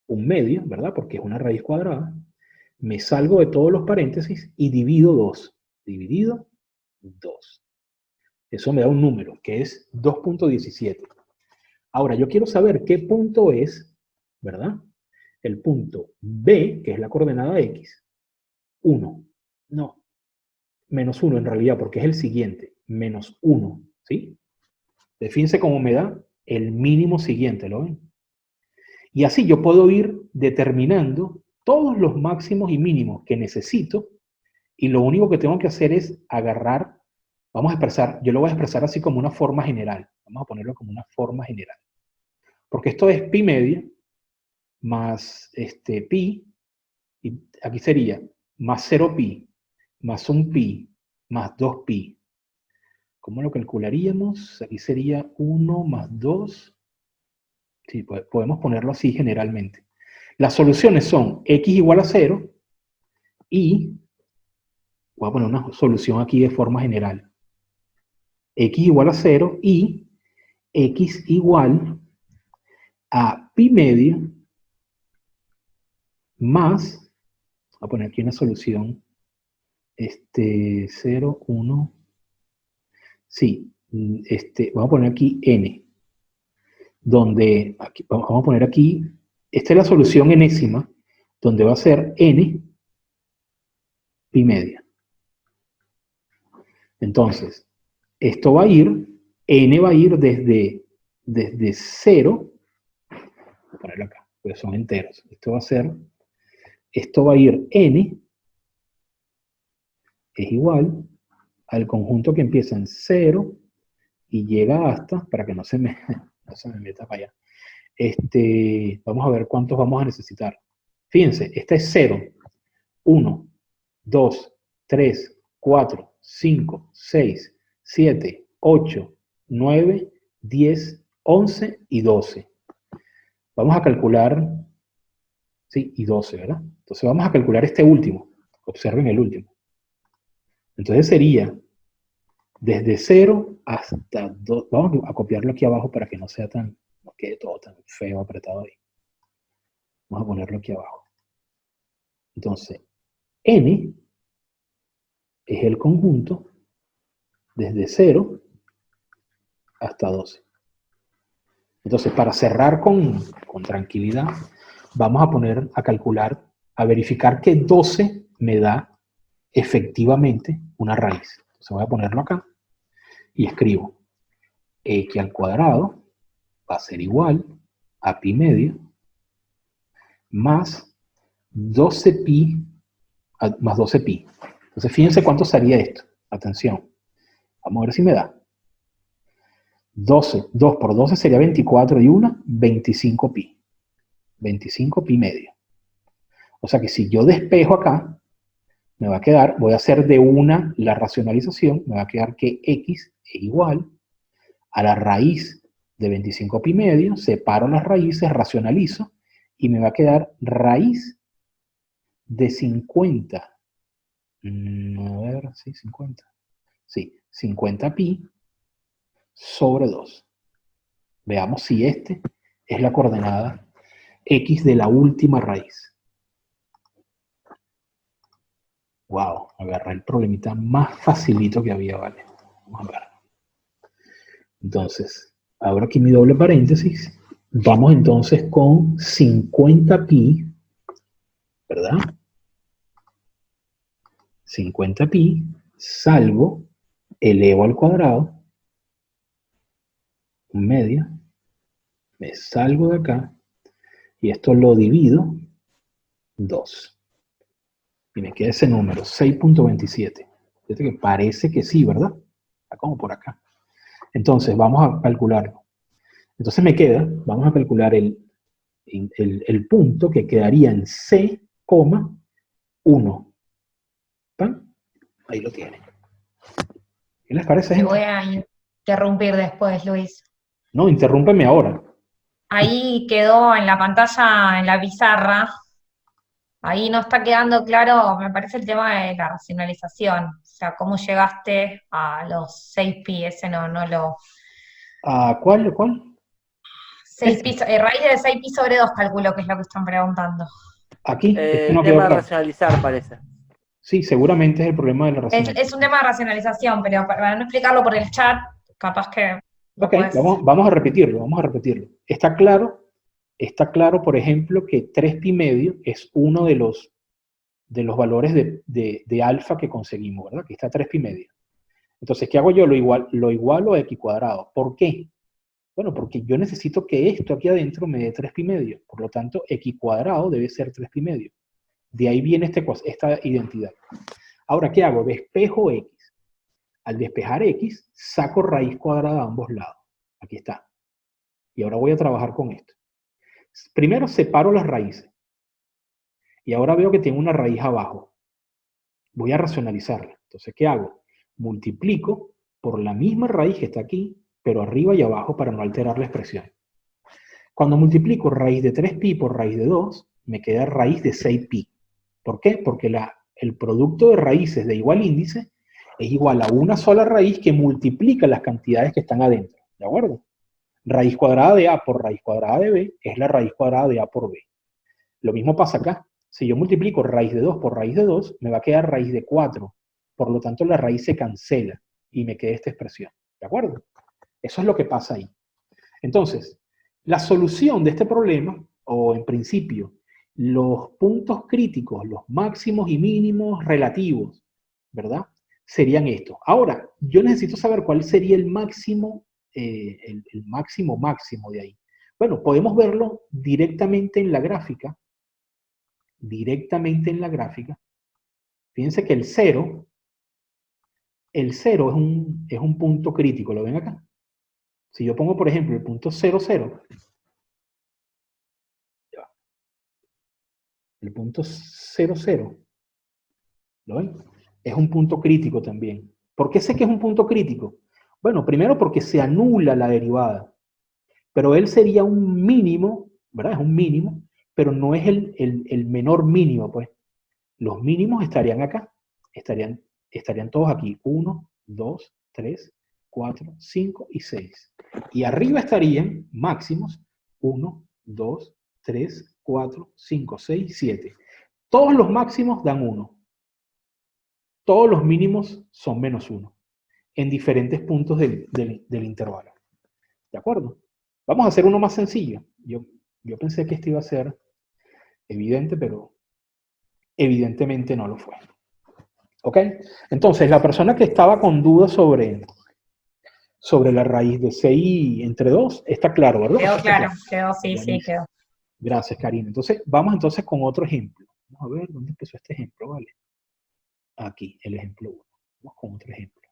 Un medio, ¿verdad? Porque es una raíz cuadrada. Me salgo de todos los paréntesis y divido 2. Dividido 2. Eso me da un número, que es 2.17. Ahora, yo quiero saber qué punto es, ¿verdad? El punto B, que es la coordenada X, 1. No, menos 1 en realidad, porque es el siguiente, menos 1, ¿sí? Fíjense cómo me da el mínimo siguiente, ¿lo ven? Y así yo puedo ir determinando todos los máximos y mínimos que necesito, y lo único que tengo que hacer es agarrar, vamos a expresar, yo lo voy a expresar así como una forma general, vamos a ponerlo como una forma general, porque esto es pi media, más pi, y aquí sería más 0 pi, más 1 pi, más 2 pi. ¿Cómo lo calcularíamos? Aquí sería 1 más 2. Sí, podemos ponerlo así generalmente. Las soluciones son x igual a 0 y, voy a poner una solución aquí de forma general, x igual a 0 y x igual a pi media más, voy a poner aquí una solución, 0, 1, sí, vamos a poner aquí n, donde, aquí, vamos a poner aquí, esta es la solución enésima, donde va a ser n pi media. Entonces, esto va a ir, n va a ir desde 0, voy a ponerlo acá, porque son enteros, esto va a ir n, es igual al conjunto que empieza en 0 y llega hasta, para que no se me meta para allá, vamos a ver cuántos vamos a necesitar. Fíjense, este es 0, 1, 2, 3, 4, 5, 6, 7, 8, 9, 10, 11 y 12. Vamos a calcular, sí, y 12, ¿verdad? Entonces vamos a calcular este último. Observen el último. Entonces sería desde 0 hasta 2. Vamos a copiarlo aquí abajo para que no sea tan, no quede todo tan feo apretado ahí. Vamos a ponerlo aquí abajo. Entonces, n es el conjunto desde 0 hasta 12. Entonces, para cerrar con tranquilidad, vamos a poner a calcular, a verificar que 12 me da efectivamente una raíz. Entonces voy a ponerlo acá y escribo x al cuadrado va a ser igual a pi medio más 12pi más 12pi. Entonces fíjense cuánto sería esto. Atención. Vamos a ver si me da. 12, 2 por 12 sería 24 y 1, 25 pi. 25 pi medio. O sea que si yo despejo acá, me va a quedar, voy a hacer de una la racionalización, me va a quedar que x es igual a la raíz de 25 pi medio, separo las raíces, racionalizo, y me va a quedar raíz de 50. A ver, sí, 50. Sí, 50 pi sobre 2. Veamos si este es la coordenada x de la última raíz. Wow, agarré el problemita más facilito que había, ¿vale? Vamos a ver. Entonces, abro aquí mi doble paréntesis. Vamos entonces con 50 pi, ¿verdad? 50 pi, salvo, elevo al cuadrado, un medio, me salgo de acá, y esto lo divido, 2. Y me queda ese número, 6.27. Fíjate que parece que sí, ¿verdad? Está como por acá. Entonces, vamos a calcularlo. Entonces me queda, vamos a calcular el punto que quedaría en C, 1. ¿Tan? Ahí lo tienen. ¿Qué les parece, Te gente? voy a interrumpir después, Luis. No, interrúmpeme ahora. Ahí quedó en la pantalla, en la pizarra, ahí no está quedando claro, me parece el tema de la racionalización. O sea, cómo llegaste a los 6pi, ese no lo... ¿Cuál? 6pi, raíz de 6pi sobre 2 calculo que es lo que están preguntando. Aquí, es que El no quedó tema de claro. racionalizar parece. Sí, seguramente es el problema de la racionalización. Es un tema de racionalización, pero para no explicarlo por el chat, capaz que lo Ok, puedes... vamos a repetirlo. Está claro, por ejemplo, que 3pi medio es uno de los valores de alfa que conseguimos, ¿verdad? Que está 3pi medio. Entonces, ¿qué hago yo? Lo igualo a x cuadrado. ¿Por qué? Bueno, porque yo necesito que esto aquí adentro me dé 3pi medio. Por lo tanto, x cuadrado debe ser 3pi medio. De ahí viene esta identidad. Ahora, ¿qué hago? Despejo x. Al despejar x, saco raíz cuadrada a ambos lados. Aquí está. Y ahora voy a trabajar con esto. Primero separo las raíces. Y ahora veo que tengo una raíz abajo. Voy a racionalizarla. Entonces, ¿qué hago? Multiplico por la misma raíz que está aquí, pero arriba y abajo para no alterar la expresión. Cuando multiplico raíz de 3pi por raíz de 2, me queda raíz de 6pi. ¿Por qué? Porque el producto de raíces de igual índice es igual a una sola raíz que multiplica las cantidades que están adentro. ¿De acuerdo? Raíz cuadrada de a por raíz cuadrada de b es la raíz cuadrada de a por b. Lo mismo pasa acá. Si yo multiplico raíz de 2 por raíz de 2, me va a quedar raíz de 4. Por lo tanto, la raíz se cancela y me queda esta expresión. ¿De acuerdo? Eso es lo que pasa ahí. Entonces, la solución de este problema, o en principio, los puntos críticos, los máximos y mínimos relativos, ¿verdad? Serían estos. Ahora, yo necesito saber cuál sería el máximo, el máximo de ahí. Bueno, podemos verlo directamente en la gráfica. Fíjense que el 0 es un punto crítico. ¿Lo ven acá? Si yo pongo, por ejemplo, el punto 0,0, el punto 0,0, ¿lo ven? Es un punto crítico también. ¿Por qué sé que es un punto crítico? Bueno, primero porque se anula la derivada, pero él sería un mínimo, ¿verdad? Es un mínimo, pero no es el menor mínimo, pues. Los mínimos estarían acá, estarían todos aquí, 1, 2, 3, 4, 5 y 6. Y arriba estarían máximos, 1, 2, 3, 4, 5, 6, 7. Todos los máximos dan 1. Todos los mínimos son menos 1, en diferentes puntos del intervalo. ¿De acuerdo? Vamos a hacer uno más sencillo. Yo pensé que esto iba a ser evidente, pero evidentemente no lo fue. ¿Ok? Entonces, la persona que estaba con dudas sobre la raíz de 6 entre 2, está claro, ¿verdad? Quedó claro, quedó, sí, quedó. Gracias, Karina. Entonces, vamos con otro ejemplo. Vamos a ver, ¿dónde empezó este ejemplo? Vale. Aquí, el ejemplo 1. Vamos con otro ejemplo.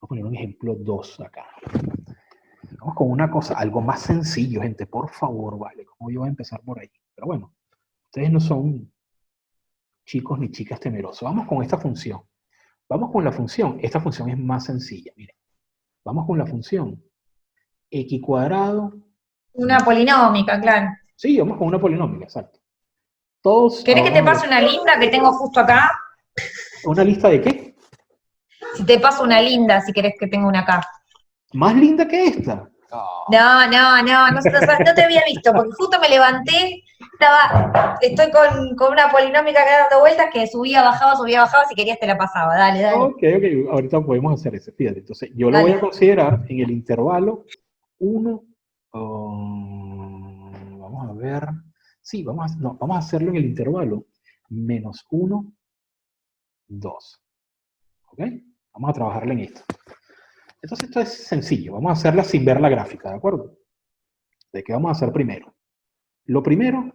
Vamos a poner un ejemplo 2 acá. Vamos con una cosa, algo más sencillo, gente, por favor, ¿vale? Como yo voy a empezar por ahí. Pero bueno, ustedes no son chicos ni chicas temerosos. Vamos con esta función. Vamos con la función. Esta función es más sencilla, miren. Vamos con la función x cuadrado. Una polinómica, claro. Sí, vamos con una polinómica, exacto. Todos. ¿Querés que te pase una linda que tengo justo acá? ¿Una lista de qué? Si te paso una linda, si querés que tenga una acá. ¿Más linda que esta? No te había visto, porque justo me levanté, estoy con una polinómica que dando vueltas que subía, bajaba, si querías te la pasaba, dale. Ok, ahorita podemos hacer eso, fíjate. Entonces, yo lo Dale. voy a considerar en el intervalo 1, vamos a ver, sí, vamos a hacerlo en el intervalo menos 1, 2. ¿Ok? Vamos a trabajarle en esto. Entonces esto es sencillo, vamos a hacerla sin ver la gráfica, ¿de acuerdo? ¿De qué vamos a hacer primero? Lo primero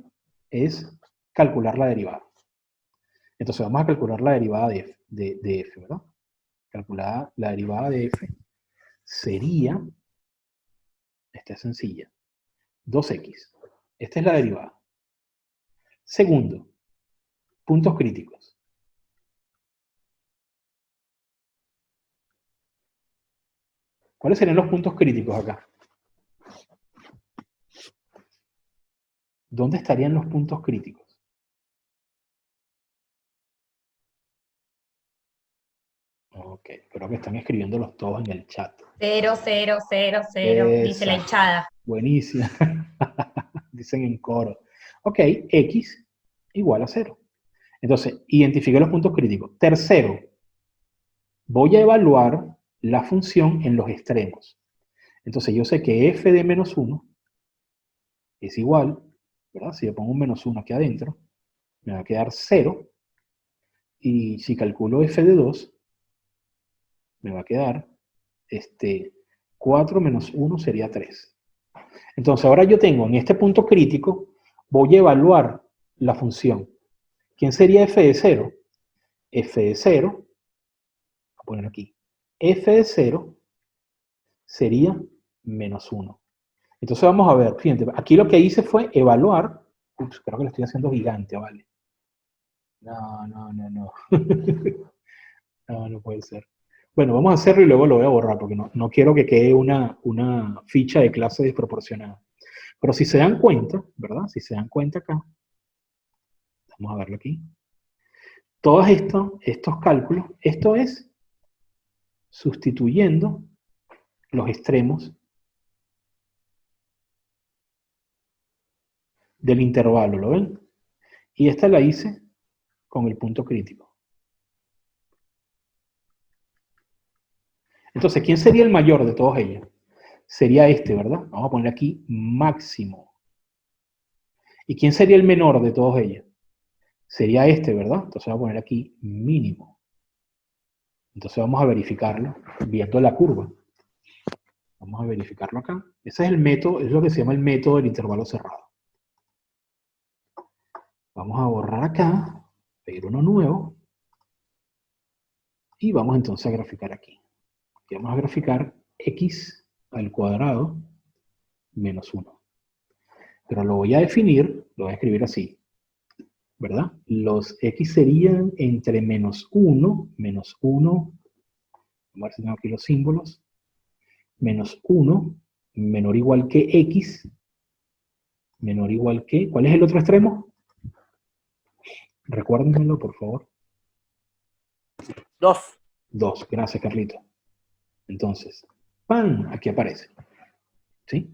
es calcular la derivada. Entonces vamos a calcular la derivada de f, ¿verdad? Calcular la derivada de f sería Esta es sencilla. 2x. Esta es la derivada. Segundo, puntos críticos. ¿Cuáles serían los puntos críticos acá? ¿Dónde estarían los puntos críticos? Ok, creo que están escribiéndolos todos en el chat. 0, 0, 0, 0, dice la Esa. hinchada. Buenísima. Dicen en coro. Ok, x igual a 0. Entonces, identifique los puntos críticos. Tercero, voy a evaluar la función en los extremos. Entonces, yo sé que f de menos 1 es igual, ¿verdad? Si yo pongo un menos 1 aquí adentro, me va a quedar 0. Y si calculo f de 2, me va a quedar 4 menos 1 sería 3. Entonces, ahora yo tengo en este punto crítico, voy a evaluar la función. ¿Quién sería f de 0? F de 0, voy a poner aquí, f de 0 sería menos 1. Entonces vamos a ver, fíjense, aquí lo que hice fue evaluar, ups, creo que lo estoy haciendo gigante, ¿vale? No. No puede ser. Bueno, vamos a hacerlo y luego lo voy a borrar, porque no quiero que quede una ficha de clase desproporcionada. Pero si se dan cuenta, ¿verdad? Si se dan cuenta acá, vamos a verlo aquí. Todos estos cálculos, esto es sustituyendo los extremos del intervalo, ¿lo ven? Y esta la hice con el punto crítico. Entonces, ¿quién sería el mayor de todos ellos? Sería este, ¿verdad? Vamos a poner aquí máximo. ¿Y quién sería el menor de todos ellos? Sería este, ¿verdad? Entonces voy a poner aquí mínimo. Entonces vamos a verificarlo viendo la curva. Vamos a verificarlo acá. Ese es el método, es lo que se llama el método del intervalo cerrado. Vamos a borrar acá, pedir uno nuevo. Y vamos entonces a graficar aquí. Aquí vamos a graficar x al cuadrado menos 1. Pero lo voy a definir, lo voy a escribir así, ¿verdad? Los x serían entre menos 1, vamos a ver si tengo aquí los símbolos, menos 1, menor o igual que x, menor o igual que, ¿cuál es el otro extremo? Recuérdenlo, por favor. 2. 2, gracias, Carlito. Entonces, ¡pam! Aquí aparece. ¿Sí?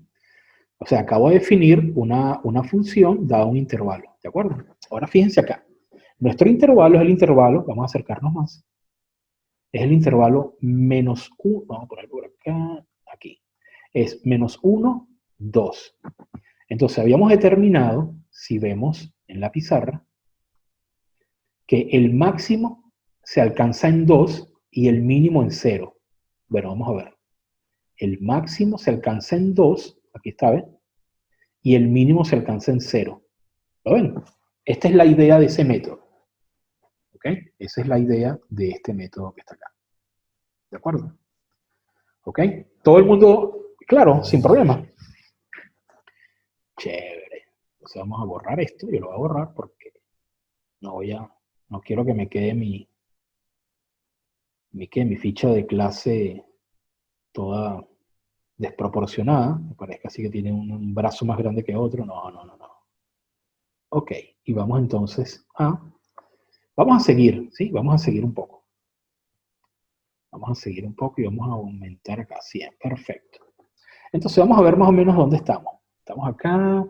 O sea, acabo de definir una función dada un intervalo, ¿de acuerdo? Ahora fíjense acá. Nuestro intervalo es el intervalo, vamos a acercarnos más, es el intervalo menos 1, vamos a poner por acá, aquí. Es menos 1, 2. Entonces habíamos determinado, si vemos en la pizarra, que el máximo se alcanza en 2 y el mínimo en 0. Bueno, vamos a ver. El máximo se alcanza en 2, aquí está, ¿ven? Y el mínimo se alcanza en 0. ¿Lo ven? Esta es la idea de ese método. ¿Ok? Esa es la idea de este método que está acá. ¿De acuerdo? ¿Ok? Todo el mundo, claro, sin problema. Chévere. Entonces vamos a borrar esto. Yo lo voy a borrar porque no quiero que me quede mi ficha de clase toda desproporcionada. Me parece así que tiene un brazo más grande que otro. No. Ok. Y vamos entonces vamos a seguir, ¿sí? Vamos a seguir un poco. Vamos a seguir un poco y vamos a aumentar acá. 100. Perfecto. Entonces vamos a ver más o menos dónde estamos. Estamos acá,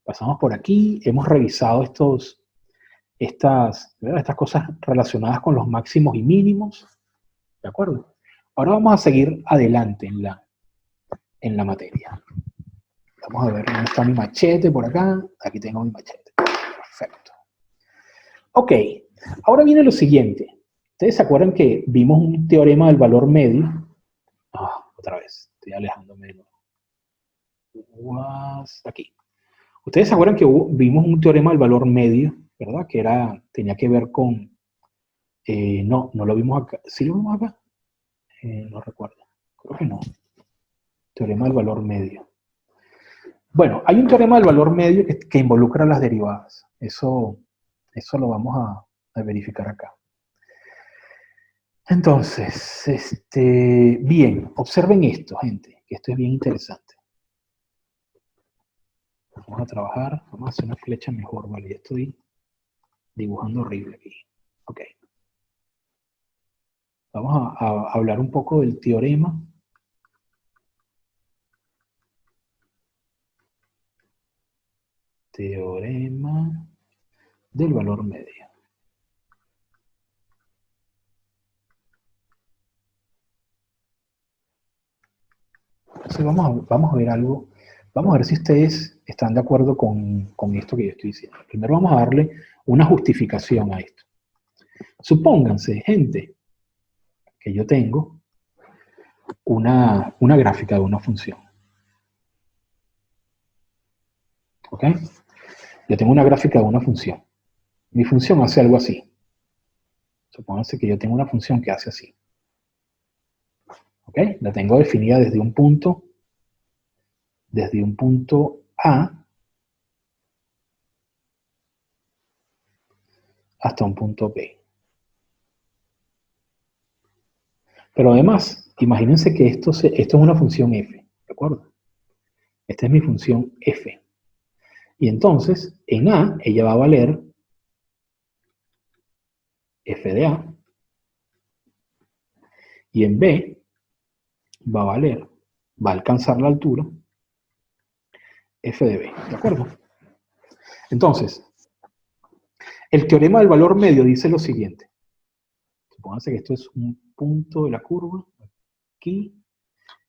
pasamos por aquí, hemos revisado estas cosas relacionadas con los máximos y mínimos. ¿De acuerdo? Ahora vamos a seguir adelante en la materia. Vamos a ver dónde está mi machete por acá. Aquí tengo mi machete. Perfecto. Ok, ahora viene lo siguiente. ¿Ustedes se acuerdan que vimos un teorema del valor medio? Otra vez, estoy alejándome de nuevo. Aquí. Ustedes se acuerdan que vimos un teorema del valor medio, ¿verdad? Que tenía que ver con... no lo vimos acá. ¿Sí lo vimos acá? No recuerdo. Creo que no. Teorema del valor medio. Bueno, hay un teorema del valor medio que involucra las derivadas. Eso lo vamos a verificar acá. Entonces, bien, observen esto, gente, que esto es bien interesante. Vamos a trabajar, vamos a hacer una flecha mejor, ¿vale? Ya estoy dibujando horrible aquí. Ok. Vamos a hablar un poco del teorema. Teorema del valor medio. Entonces vamos a ver algo. Vamos a ver si ustedes están de acuerdo con esto que yo estoy diciendo. Primero vamos a darle una justificación a esto. Supónganse, gente, que yo tengo una gráfica de una función. ¿Ok? Yo tengo una gráfica de una función. Mi función hace algo así. Supónganse que yo tengo una función que hace así. ¿Ok? La tengo definida desde un punto A hasta un punto B. Pero además, imagínense que esto es una función f, ¿de acuerdo? Esta es mi función f. Y entonces, en A, ella va a valer f de A, y en B va a alcanzar la altura f de B, ¿de acuerdo? Entonces, el teorema del valor medio dice lo siguiente. Supónganse que esto es un punto de la curva, aquí,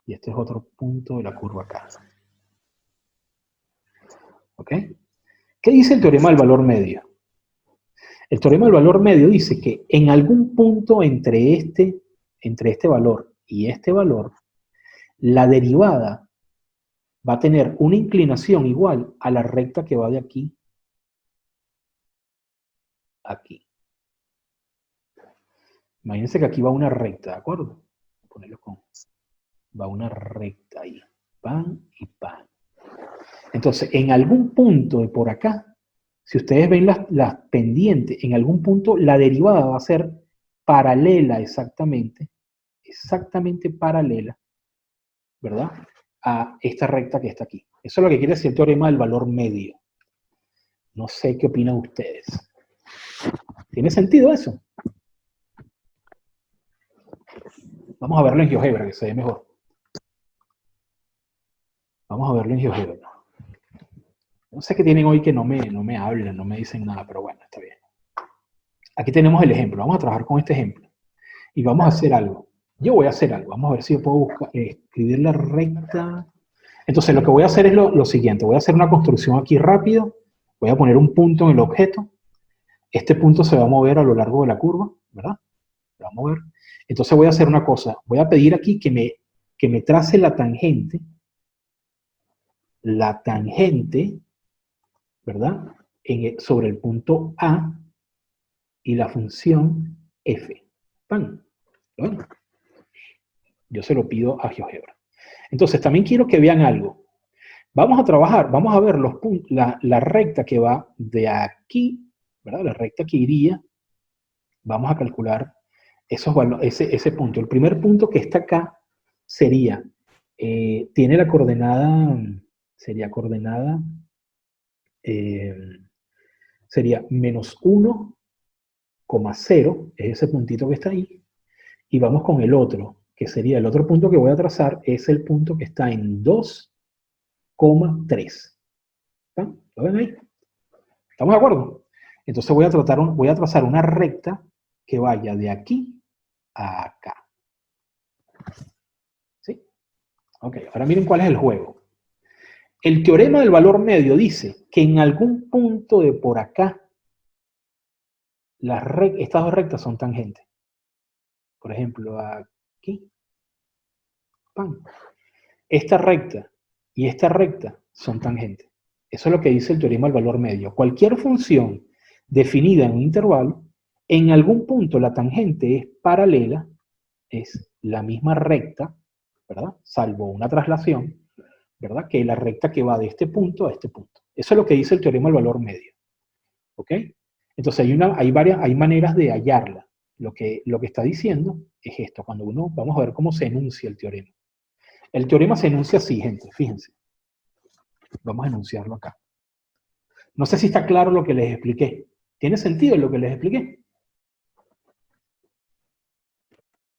y este es otro punto de la curva acá. ¿Ok? ¿Qué dice el teorema del valor medio? El teorema del valor medio dice que en algún punto entre este valor y este valor, la derivada va a tener una inclinación igual a la recta que va de aquí a aquí. Imagínense que aquí va una recta, ¿de acuerdo? Voy a ponerlo va una recta ahí. Pan y pan. Entonces, en algún punto de por acá, si ustedes ven las pendientes, en algún punto la derivada va a ser paralela exactamente paralela, ¿verdad? A esta recta que está aquí. Eso es lo que quiere decir el teorema del valor medio. No sé qué opinan ustedes. ¿Tiene sentido eso? Vamos a verlo en GeoGebra, que se ve mejor. Vamos a verlo en GeoGebra. No sé qué tienen hoy que no me hablan, no me dicen nada, pero bueno, está bien. Aquí tenemos el ejemplo. Vamos a trabajar con este ejemplo. Y vamos a hacer algo. Yo voy a hacer algo. Vamos a ver si yo puedo escribir la recta. Entonces, lo que voy a hacer es lo siguiente. Voy a hacer una construcción aquí rápido. Voy a poner un punto en el objeto. Este punto se va a mover a lo largo de la curva, ¿verdad? Se va a mover. Entonces voy a hacer una cosa. Voy a pedir aquí que me trace la tangente. La tangente, ¿verdad? Sobre el punto A y la función f. ¿Pan? Bueno, yo se lo pido a GeoGebra. Entonces, también quiero que vean algo. Vamos a trabajar, vamos a ver los puntos, la recta que va de aquí, ¿verdad? La recta que iría, vamos a calcular ese punto. El primer punto que está acá sería, tiene la coordenada, sería menos 1,0, es ese puntito que está ahí, y vamos con el otro, que sería el otro punto que voy a trazar, es el punto que está en 2,3. ¿Lo ven ahí? ¿Estamos de acuerdo? Entonces voy a trazar una recta que vaya de aquí a acá. ¿Sí? Ok, ahora miren cuál es el juego. El teorema del valor medio dice que en algún punto de por acá, estas dos rectas son tangentes. Por ejemplo, aquí. ¡Pam! Esta recta y esta recta son tangentes. Eso es lo que dice el teorema del valor medio. Cualquier función definida en un intervalo, en algún punto la tangente es paralela, es la misma recta, ¿verdad? Salvo una traslación, ¿verdad? Que es la recta que va de este punto a este punto. Eso es lo que dice el teorema del valor medio. ¿Ok? Entonces hay maneras de hallarla. Lo que está diciendo es esto. Vamos a ver cómo se enuncia el teorema. El teorema se enuncia así, gente, fíjense. Vamos a enunciarlo acá. No sé si está claro lo que les expliqué. ¿Tiene sentido lo que les expliqué?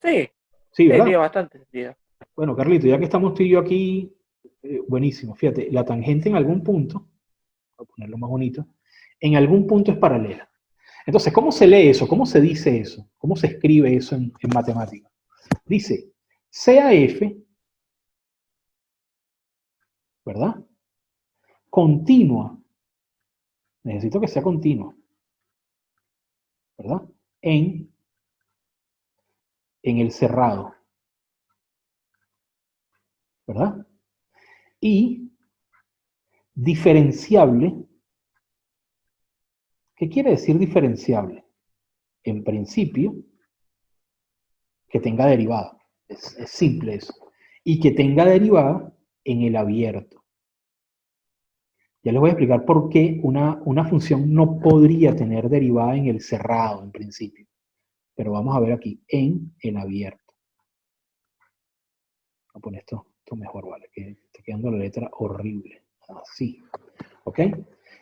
Sí, Sí, sí, ¿verdad? tiene bastante sentido. Bueno, Carlito, ya que estamos tú y yo aquí, buenísimo. Fíjate, la tangente en algún punto, voy a ponerlo más bonito, en algún punto es paralela. Entonces, ¿cómo se lee eso? ¿Cómo se dice eso? ¿Cómo se escribe eso en matemáticas? Dice, sea f, ¿verdad? Continua. Necesito que sea continua, ¿verdad? En el cerrado, ¿verdad? Y diferenciable. ¿Qué quiere decir diferenciable? En principio, que tenga derivada. Es simple eso. Y que tenga derivada en el abierto. Ya les voy a explicar por qué una función no podría tener derivada en el cerrado, en principio. Pero vamos a ver aquí, en el abierto. Voy a poner esto mejor, ¿vale? Que está quedando la letra horrible. Así. ¿Ok?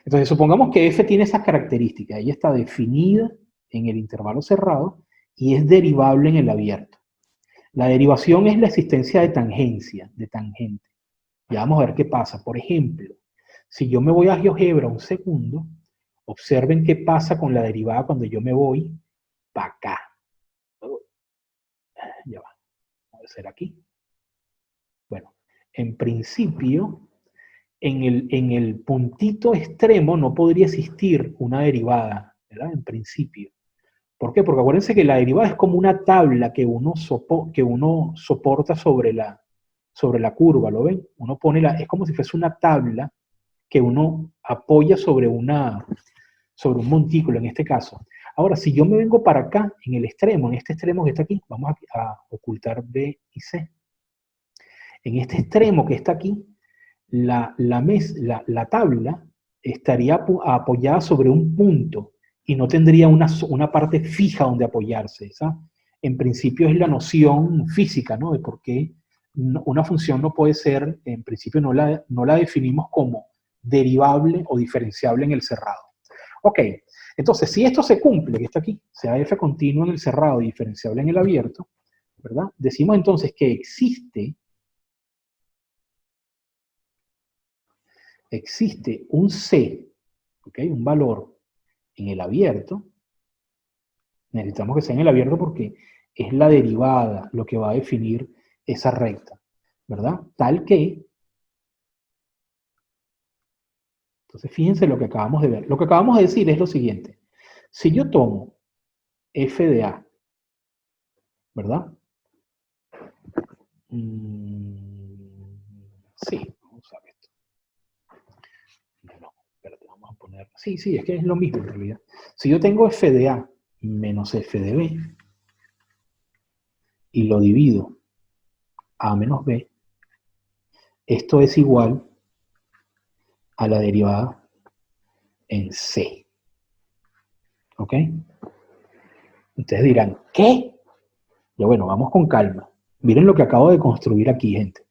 Entonces, supongamos que f tiene esas características. Ella está definida en el intervalo cerrado y es derivable en el abierto. La derivación es la existencia de tangencia, de tangente. Ya vamos a ver qué pasa. Por ejemplo, si yo me voy a GeoGebra un segundo, observen qué pasa con la derivada cuando yo me voy para acá. Ya va. Vamos a hacer aquí. Bueno, en principio, en el puntito extremo no podría existir una derivada, ¿verdad? En principio. ¿Por qué? Porque acuérdense que la derivada es como una tabla que uno soporta sobre la curva, ¿lo ven? Uno pone es como si fuese una tabla que uno apoya sobre un montículo en este caso. Ahora, si yo me vengo para acá, en este extremo que está aquí, vamos a ocultar B y C. En este extremo que está aquí, la tabla estaría apoyada sobre un punto y no tendría una parte fija donde apoyarse. Esa, en principio, es la noción física, ¿no? De por qué una función no puede ser, en principio no la definimos como derivable o diferenciable en el cerrado. Ok, entonces si esto se cumple, que está aquí, sea f continuo en el cerrado y diferenciable en el abierto, ¿verdad? Decimos entonces que existe un C, ¿ok? Un valor en el abierto. Necesitamos que sea en el abierto porque es la derivada lo que va a definir esa recta, ¿verdad? Tal que, entonces fíjense lo que acabamos de ver. Lo que acabamos de decir es lo siguiente. Si yo tomo f de a, ¿verdad? Sí, vamos a ver esto. No, espérate, vamos a poner... Sí, es que es lo mismo en realidad. Si yo tengo f de a menos f de b y lo divido a menos b, esto es igual a la derivada en c. ¿Ok? Ustedes dirán, ¿qué? Yo, bueno, vamos con calma. Miren lo que acabo de construir aquí, gente.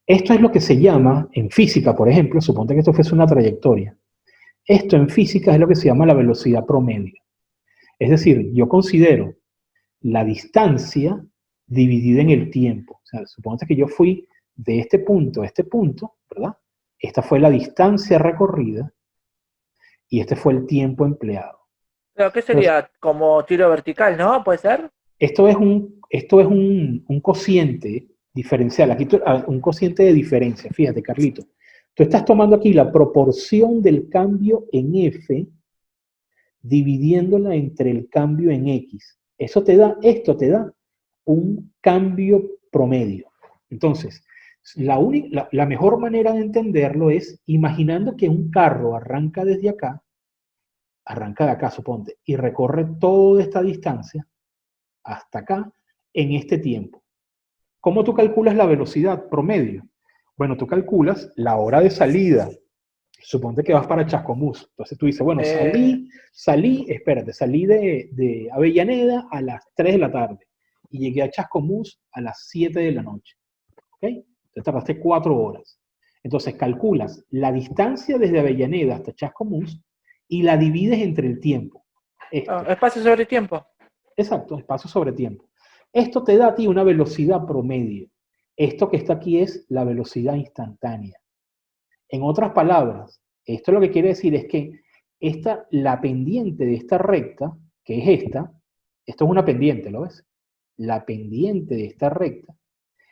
Esto es lo que se llama, en física, por ejemplo, suponte que esto fuese una trayectoria. Esto en física es lo que se llama la velocidad promedio. Es decir, yo considero la distancia dividida en el tiempo. O sea, suponte que yo fui de este punto a este punto, ¿verdad? Esta fue la distancia recorrida y este fue el tiempo empleado. Pero, ¿qué Entonces, sería? Como tiro vertical, ¿no? ¿Puede ser? esto es un cociente diferencial. Aquí un cociente de diferencia. Fíjate, Carlito. Tú estás tomando aquí la proporción del cambio en F dividiéndola entre el cambio en X. Esto te da un cambio promedio. Entonces, la mejor manera de entenderlo es imaginando que un carro arranca desde acá, arranca de acá, suponte, y recorre toda esta distancia hasta acá en este tiempo. ¿Cómo tú calculas la velocidad promedio? Bueno, tú calculas la hora de salida. Suponte que vas para Chascomús. Entonces tú dices, bueno, salí de Avellaneda a las 3 de la tarde y llegué a Chascomús a las 7 de la noche. ¿Ok? Te tardaste 4 horas. Entonces calculas la distancia desde Avellaneda hasta Chascomús y la divides entre el tiempo. Espacio sobre tiempo. Exacto, espacio sobre tiempo. Esto te da a ti una velocidad promedio. Esto que está aquí es la velocidad instantánea. En otras palabras, esto lo que quiere decir es que la pendiente de esta recta, que es esto es una pendiente, ¿lo ves? La pendiente de esta recta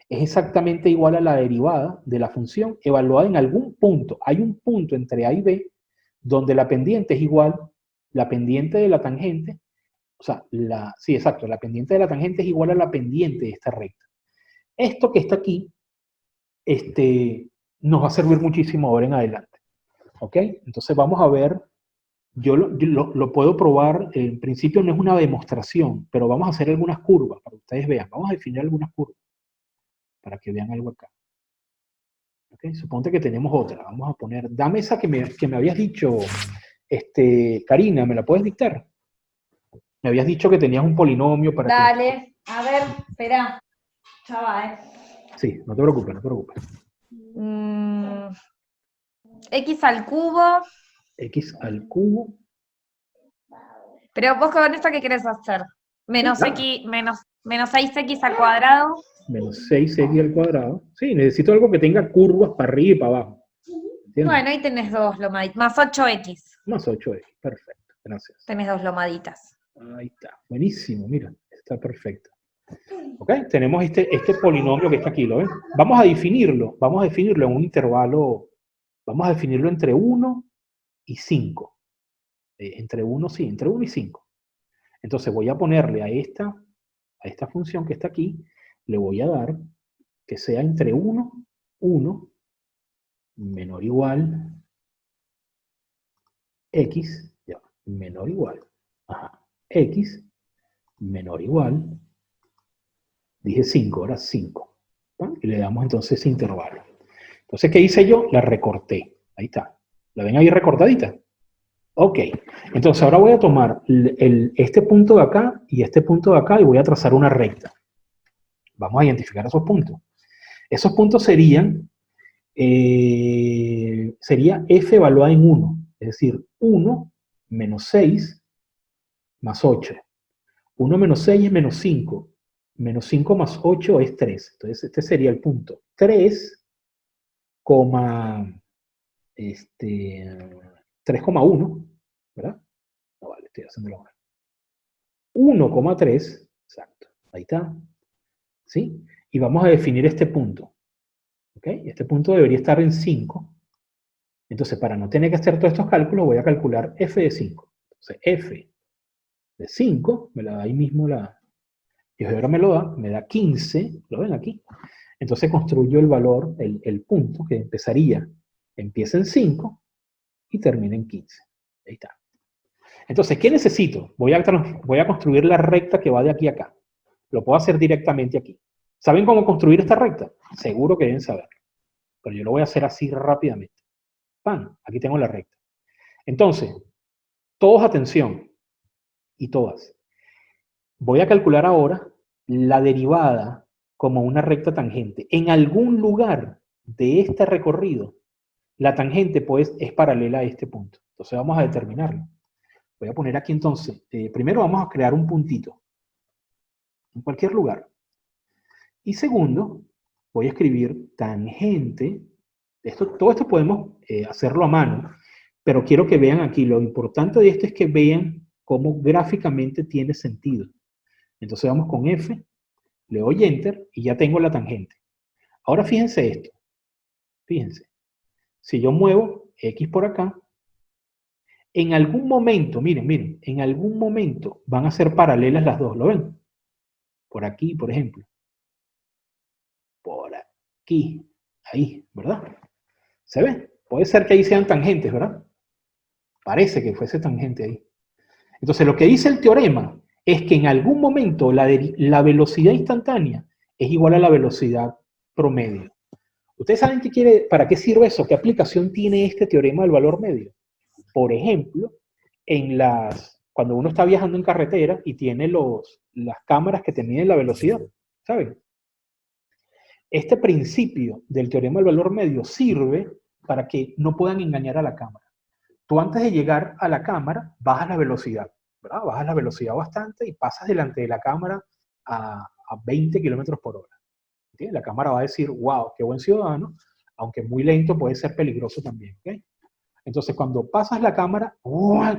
es exactamente igual a la derivada de la función evaluada en algún punto. Hay un punto entre A y B donde la pendiente es igual, la pendiente de la tangente, o sea, sí, exacto, la pendiente de la tangente es igual a la pendiente de esta recta. Esto que está aquí, nos va a servir muchísimo ahora en adelante. ¿Ok? Entonces vamos a ver, yo lo puedo probar, en principio no es una demostración, pero vamos a hacer algunas curvas para que ustedes vean. Vamos a definir algunas curvas para que vean algo acá. ¿Ok? Suponte que tenemos otra. Vamos a poner, dame esa que me habías dicho, Karina, ¿me la puedes dictar? Me habías dicho que tenías un polinomio para Dale, a ver, espera. Ya va, Sí, no te preocupes, no te preocupes. X al cubo. X al cubo. Pero vos con esto, ¿qué querés hacer? Menos Sí, X, menos 6X al cuadrado. Menos 6x al cuadrado. Sí, necesito algo que tenga curvas para arriba y para abajo. ¿Entiendes? Bueno, ahí tenés dos lomaditas. Más 8X. Más 8x. Perfecto. Gracias. Tenés dos lomaditas. Ahí está. Buenísimo. Mira, está perfecto. ¿Ok? Tenemos este polinomio que está aquí, ¿lo ven? Vamos a definirlo en un intervalo, vamos a definirlo entre 1 y 5. Entre 1 y 5. Entonces voy a ponerle a esta función que está aquí, le voy a dar que sea entre 1, menor o igual, x, ya, menor o igual, x, menor o igual, dije 5, ahora 5. ¿Vale? Y le damos entonces ese intervalo. Entonces, ¿qué hice yo? La recorté. Ahí está. ¿La ven ahí recortadita? Ok. Entonces, ahora voy a tomar este punto de acá y este punto de acá y voy a trazar una recta. Vamos a identificar esos puntos. Esos puntos sería f evaluada en 1. Es decir, 1 menos 6 más 8. 1 menos 6 es menos 5. Menos 5 más 8 es 3. Entonces, este sería el punto. 3,1, ¿verdad? No, vale, estoy haciéndolo mal. 1,3, exacto. Ahí está. ¿Sí? Y vamos a definir este punto. ¿Ok? Este punto debería estar en 5. Entonces, para no tener que hacer todos estos cálculos, voy a calcular f de 5. Entonces, f de 5, me la da ahí mismo y ahora me lo da, me da 15, ¿lo ven aquí? Entonces construyo el valor, el punto que empieza en 5 y termina en 15. Ahí está. Entonces, ¿qué necesito? Voy a construir la recta que va de aquí a acá. Lo puedo hacer directamente aquí. ¿Saben cómo construir esta recta? Seguro que deben saberlo. Pero yo lo voy a hacer así rápidamente. ¡Pam! Aquí tengo la recta. Entonces, todos atención, y todas. Voy a calcular ahora la derivada como una recta tangente. En algún lugar de este recorrido, la tangente pues es paralela a este punto. Entonces vamos a determinarlo. Voy a poner aquí entonces, primero vamos a crear un puntito, en cualquier lugar. Y segundo, voy a escribir tangente. Todo esto podemos hacerlo a mano, pero quiero que vean aquí, lo importante de esto es que vean cómo gráficamente tiene sentido. Entonces vamos con F, le doy Enter y ya tengo la tangente. Ahora fíjense esto. Fíjense. Si yo muevo X por acá, en algún momento, miren, en algún momento van a ser paralelas las dos, ¿lo ven? Por aquí, por ejemplo. Por aquí, ahí, ¿verdad? ¿Se ve? Puede ser que ahí sean tangentes, ¿verdad? Parece que fuese tangente ahí. Entonces, lo que dice el teorema es que en algún momento la velocidad instantánea es igual a la velocidad promedio. ¿Ustedes saben para qué sirve eso? ¿Qué aplicación tiene este teorema del valor medio? Por ejemplo, cuando uno está viajando en carretera y tiene las cámaras que te miden la velocidad, ¿saben? Este principio del teorema del valor medio sirve para que no puedan engañar a la cámara. Tú antes de llegar a la cámara bajas la velocidad, ¿verdad? Bajas la velocidad bastante y pasas delante de la cámara a 20 kilómetros por hora. ¿Entiendes? La cámara va a decir, wow, qué buen ciudadano, aunque muy lento puede ser peligroso también. ¿Okay? Entonces, cuando pasas la cámara,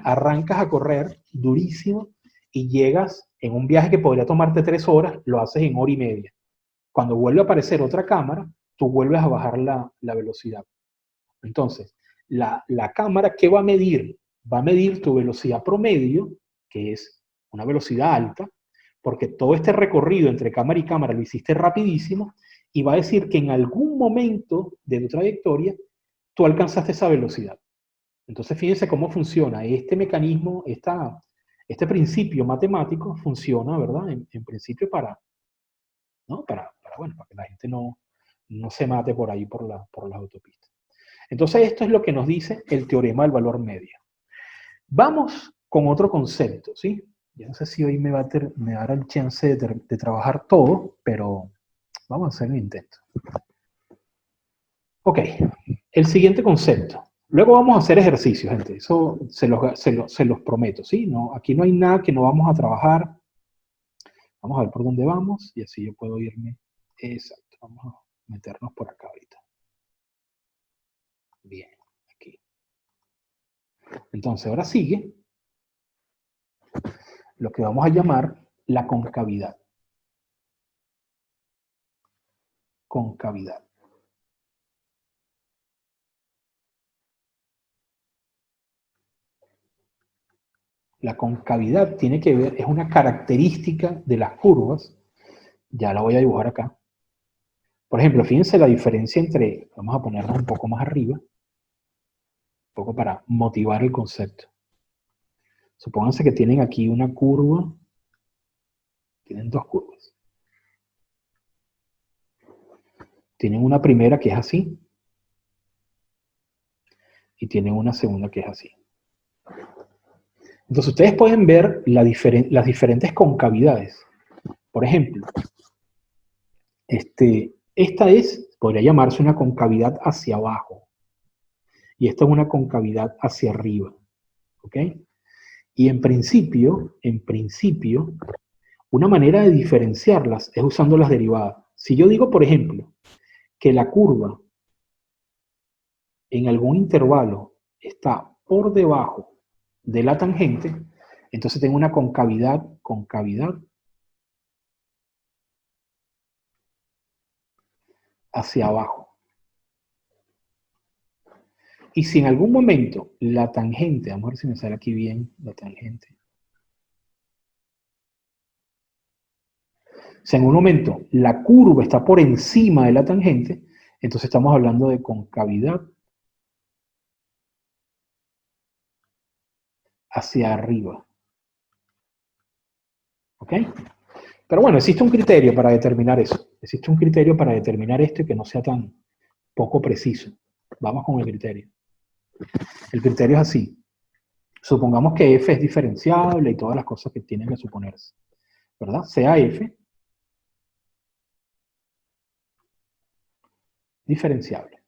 arrancas a correr durísimo y llegas en un viaje que podría tomarte 3 horas, lo haces en 1 hora y media. Cuando vuelve a aparecer otra cámara, tú vuelves a bajar la velocidad. Entonces, la cámara, ¿qué va a medir? Va a medir tu velocidad promedio, que es una velocidad alta, porque todo este recorrido entre cámara y cámara lo hiciste rapidísimo, y va a decir que en algún momento de tu trayectoria tú alcanzaste esa velocidad. Entonces, fíjense cómo funciona. Este mecanismo, este principio matemático funciona, ¿verdad? En principio ¿no? Bueno, para que la gente no se mate por ahí por las autopistas. Entonces, esto es lo que nos dice el teorema del valor medio. Vamos con otro concepto, ¿sí? Yo no sé si hoy me dará el chance de trabajar todo, pero vamos a hacer un intento. Ok, el siguiente concepto. Luego vamos a hacer ejercicios, gente. Eso se los prometo, ¿sí? No, aquí no hay nada que no vamos a trabajar. Vamos a ver por dónde vamos y así yo puedo irme. Exacto, vamos a meternos por acá ahorita. Bien, aquí. Entonces, ahora sigue lo que vamos a llamar la concavidad. Concavidad. La concavidad tiene que ver, es una característica de las curvas. Ya la voy a dibujar acá. Por ejemplo, fíjense la diferencia entre, vamos a ponernos un poco más arriba, un poco para motivar el concepto. Supónganse que tienen aquí una curva, tienen 2 curvas. Tienen una primera que es así, y tienen una segunda que es así. Entonces ustedes pueden ver las diferentes concavidades. Por ejemplo, esta podría llamarse una concavidad hacia abajo. Y esta es una concavidad hacia arriba. ¿Ok? Y en principio, una manera de diferenciarlas es usando las derivadas. Si yo digo, por ejemplo, que la curva en algún intervalo está por debajo de la tangente, entonces tengo una concavidad hacia abajo. Y si en algún momento la tangente, vamos a ver si me sale aquí bien la tangente. Si en un momento la curva está por encima de la tangente, entonces estamos hablando de concavidad hacia arriba. ¿Ok? Pero bueno, existe un criterio para determinar eso. Existe un criterio para determinar esto y que no sea tan poco preciso. Vamos con el criterio. El criterio es así. Supongamos que f es diferenciable y todas las cosas que tienen que suponerse. ¿Verdad? Sea f diferenciable.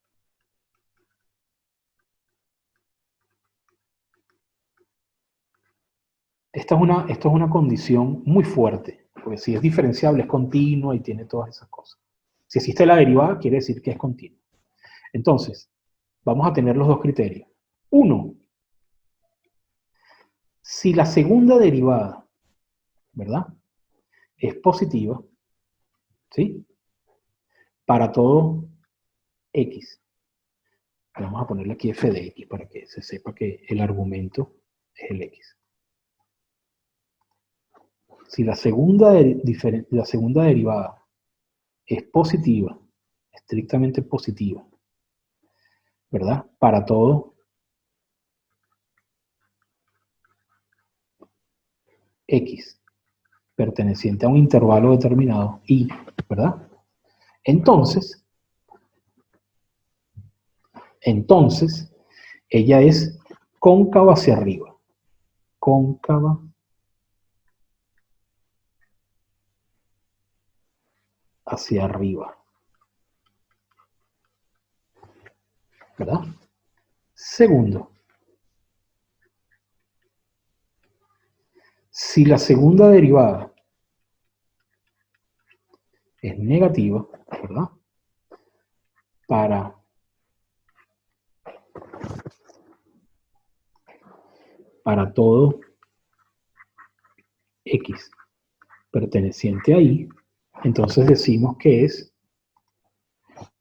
Esto es una condición muy fuerte, porque si es diferenciable es continua y tiene todas esas cosas. Si existe la derivada, quiere decir que es continua. Entonces, vamos a tener los dos criterios. Uno, si la segunda derivada, ¿verdad?, es positiva, ¿sí?, para todo x. Vamos a ponerle aquí f de x para que se sepa que el argumento es el x. Si la segunda derivada es positiva, estrictamente positiva, ¿verdad?, para todo x perteneciente a un intervalo determinado y ¿verdad? Entonces, ella es cóncava hacia arriba. Cóncava hacia arriba. ¿Verdad? Segundo, si la segunda derivada es negativa, ¿verdad? Para todo x perteneciente a y, entonces decimos que es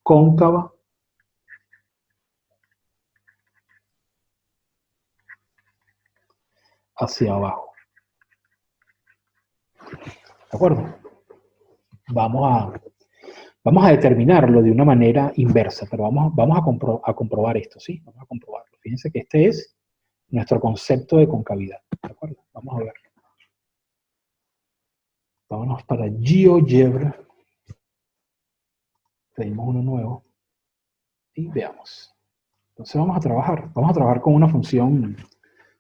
cóncava hacia abajo. ¿De acuerdo? Vamos a determinarlo de una manera inversa, pero vamos a comprobar esto, ¿sí? Vamos a comprobarlo. Fíjense que este es nuestro concepto de concavidad, ¿de acuerdo? Vamos a ver. Vámonos para GeoGebra. Pedimos uno nuevo. Y veamos. Entonces vamos a trabajar con una función,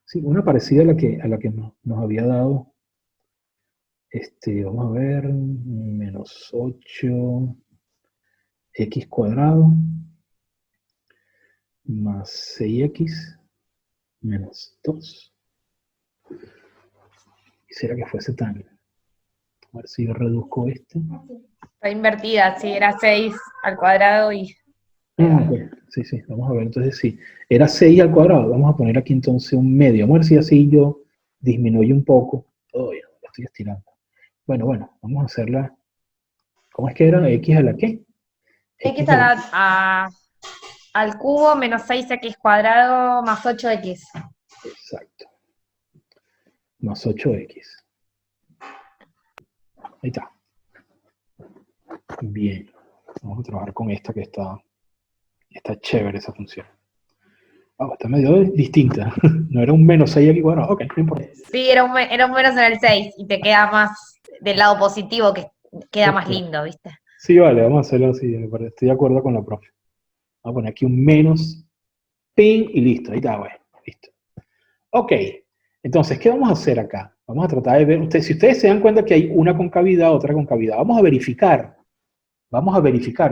sí, una parecida a la que nos había dado. Vamos a ver, menos 8 x cuadrado más 6x menos 2. Quisiera que fuese tan... A ver si yo reduzco este. Está invertida, sí, era 6 al cuadrado y... Ok. Sí, sí, vamos a ver, entonces sí. Era 6 al cuadrado, vamos a poner aquí entonces un medio. Vamos a ver si así yo disminuyo un poco. Todavía, la estoy estirando. Bueno, vamos a hacerla... ¿Cómo es que era? ¿X a la qué? X al cubo menos 6x cuadrado más 8x. Exacto. Más 8x. Ahí está. Bien. Vamos a trabajar con esta que está chévere esa función. Está medio distinta. No era un menos 6 aquí cuadrado. Ok, no importa. Sí, era un menos en el 6 y te queda más del lado positivo, que queda más lindo, ¿viste? Sí, vale, vamos a hacerlo así. Estoy de acuerdo con la profe. Vamos a poner aquí un menos, pin, y listo. Ahí está, bueno, listo. Ok, entonces, ¿qué vamos a hacer acá? Vamos a tratar de ver, si ustedes se dan cuenta que hay una concavidad, otra concavidad, vamos a verificar,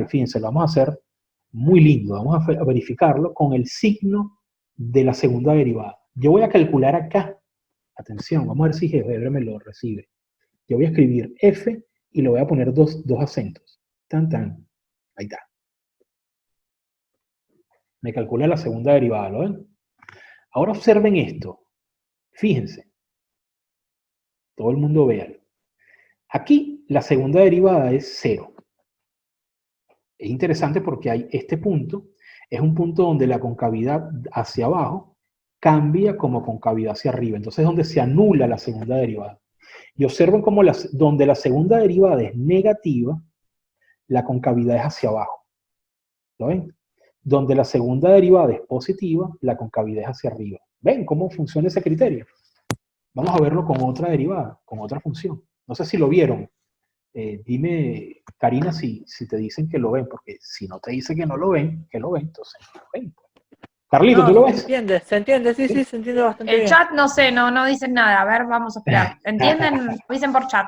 y fíjense, lo vamos a hacer muy lindo, vamos a verificarlo con el signo de la segunda derivada. Yo voy a calcular acá, atención, vamos a ver si GeoGebra me lo recibe. Yo voy a escribir F y le voy a poner dos acentos. Tan, tan. Ahí está. Me calcula la segunda derivada, ¿lo ven? Ahora observen esto. Fíjense. Todo el mundo vea. Aquí la segunda derivada es 0. Es interesante porque hay este punto, es un punto donde la concavidad hacia abajo cambia como concavidad hacia arriba. Entonces es donde se anula la segunda derivada. Y observen cómo donde la segunda derivada es negativa, la concavidad es hacia abajo. ¿Lo ven? Donde la segunda derivada es positiva, la concavidad es hacia arriba. ¿Ven cómo funciona ese criterio? Vamos a verlo con otra derivada, con otra función. No sé si lo vieron. Dime, Karina, si te dicen que lo ven, porque si no te dice que no lo ven, que lo ven, entonces no lo ven. Carlito, No, ¿tú lo ves? se entiende, sí, se entiende bastante El bien. chat no sé, no dicen nada. A ver, vamos a esperar. ¿Entienden? Lo dicen por chat.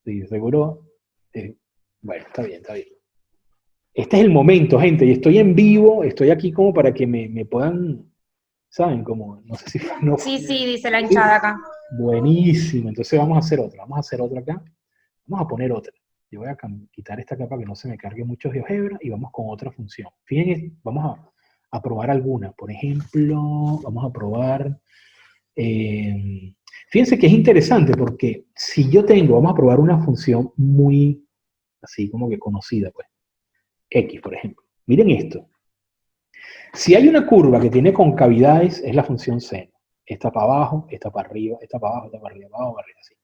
Sí, seguro. Bueno, está bien, está bien. Este es el momento, gente, y estoy en vivo, estoy aquí como para que me puedan, ¿saben? Como, no sé si... No, Sí, dice la hinchada acá. buenísimo, entonces vamos a hacer otra acá, vamos a poner otra. Yo voy a quitar esta capa que no se me cargue mucho GeoGebra y vamos con otra función. Fíjense, vamos a probar alguna. Por ejemplo, vamos a probar... fíjense que es interesante porque si yo vamos a probar una función muy así como que conocida, pues. X, por ejemplo. Miren esto. Si hay una curva que tiene concavidades, es la función seno. Esta para abajo, esta para arriba, esta para abajo, esta para arriba, para abajo, para arriba, así.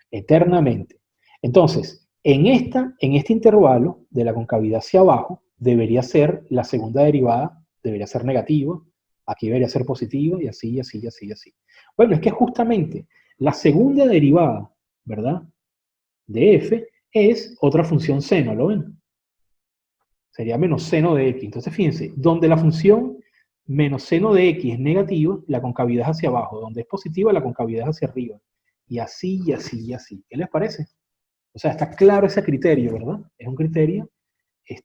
Eternamente. Entonces, en este intervalo de la concavidad hacia abajo, debería ser la segunda derivada, debería ser negativa, aquí debería ser positiva, y así, y así, y así, y así. Bueno, es que justamente la segunda derivada, ¿verdad?, de f es otra función seno, ¿lo ven? Sería menos seno de x. Entonces, fíjense, donde la función menos seno de x es negativa, la concavidad es hacia abajo. Donde es positiva, la concavidad es hacia arriba. Y así, y así, y así. ¿Qué les parece? O sea, está claro ese criterio, ¿verdad? Es un criterio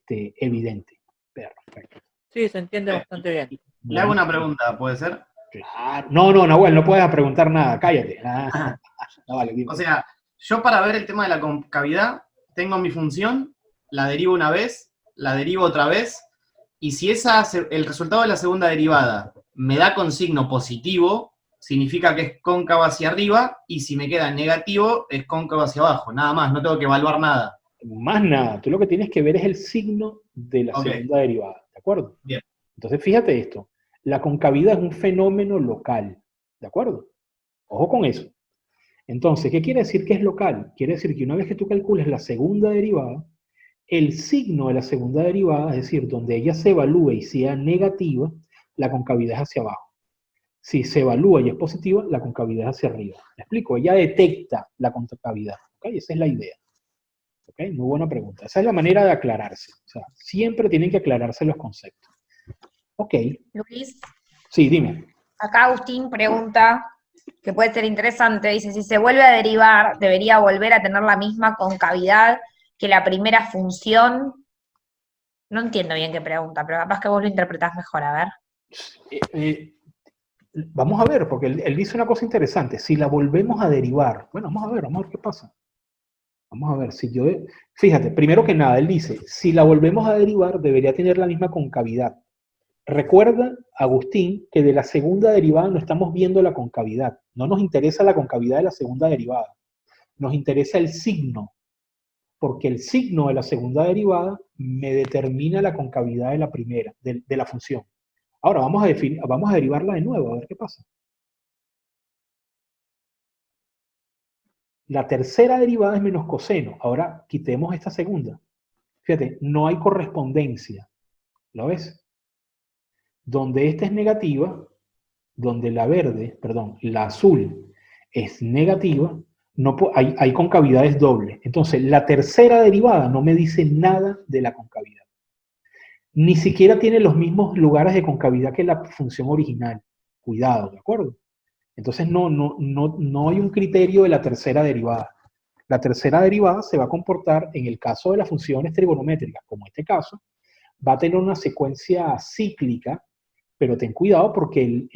evidente. Perfecto. Sí, se entiende bastante bien. Le hago una pregunta, ¿puede ser? Claro. No, Nahuel, no puedes preguntar nada. Cállate. Ah, no, vale, dime. O sea, yo para ver el tema de la concavidad, tengo mi función, la derivo una vez, la derivo otra vez, y si el resultado de la segunda derivada me da con signo positivo, significa que es cóncavo hacia arriba, y si me queda negativo, es cóncavo hacia abajo. Nada más, no tengo que evaluar nada. Más nada. Tú lo que tienes que ver es el signo de la Ok. segunda derivada. ¿De acuerdo? Bien. Entonces, fíjate esto. La concavidad es un fenómeno local. ¿De acuerdo? Ojo con eso. Entonces, ¿qué quiere decir que es local? Quiere decir que una vez que tú calcules la segunda derivada, el signo de la segunda derivada, es decir, donde ella se evalúe y sea negativa, la concavidad es hacia abajo. Si se evalúa y es positiva, la concavidad es hacia arriba. ¿Me explico? Ella detecta la concavidad. ¿Okay? Esa es la idea. ¿Okay? Muy buena pregunta. Esa es la manera de aclararse. O sea, siempre tienen que aclararse los conceptos. Ok. Luis, Sí, dime. acá Agustín pregunta, que puede ser interesante, dice, si se vuelve a derivar, ¿debería volver a tener la misma concavidad que la primera función? No entiendo bien qué pregunta, pero capaz que vos lo interpretás mejor, a ver. Vamos a ver, porque él dice una cosa interesante. Si la volvemos a derivar, bueno, vamos a ver qué pasa. Vamos a ver, fíjate, primero que nada, él dice, si la volvemos a derivar, debería tener la misma concavidad. Recuerda, Agustín, que de la segunda derivada no estamos viendo la concavidad. No nos interesa la concavidad de la segunda derivada. Nos interesa el signo, porque el signo de la segunda derivada me determina la concavidad de la primera, de la función. Ahora vamos a derivarla de nuevo, a ver qué pasa. La tercera derivada es menos coseno. Ahora quitemos esta segunda. Fíjate, no hay correspondencia. ¿Lo ves? Donde esta es negativa, donde la azul es negativa, hay concavidades dobles. Entonces, la tercera derivada no me dice nada de la concavidad. Ni siquiera tiene los mismos lugares de concavidad que la función original. Cuidado, ¿de acuerdo? Entonces, no hay un criterio de la tercera derivada. La tercera derivada se va a comportar, en el caso de las funciones trigonométricas, como este caso, va a tener una secuencia cíclica, pero ten cuidado porque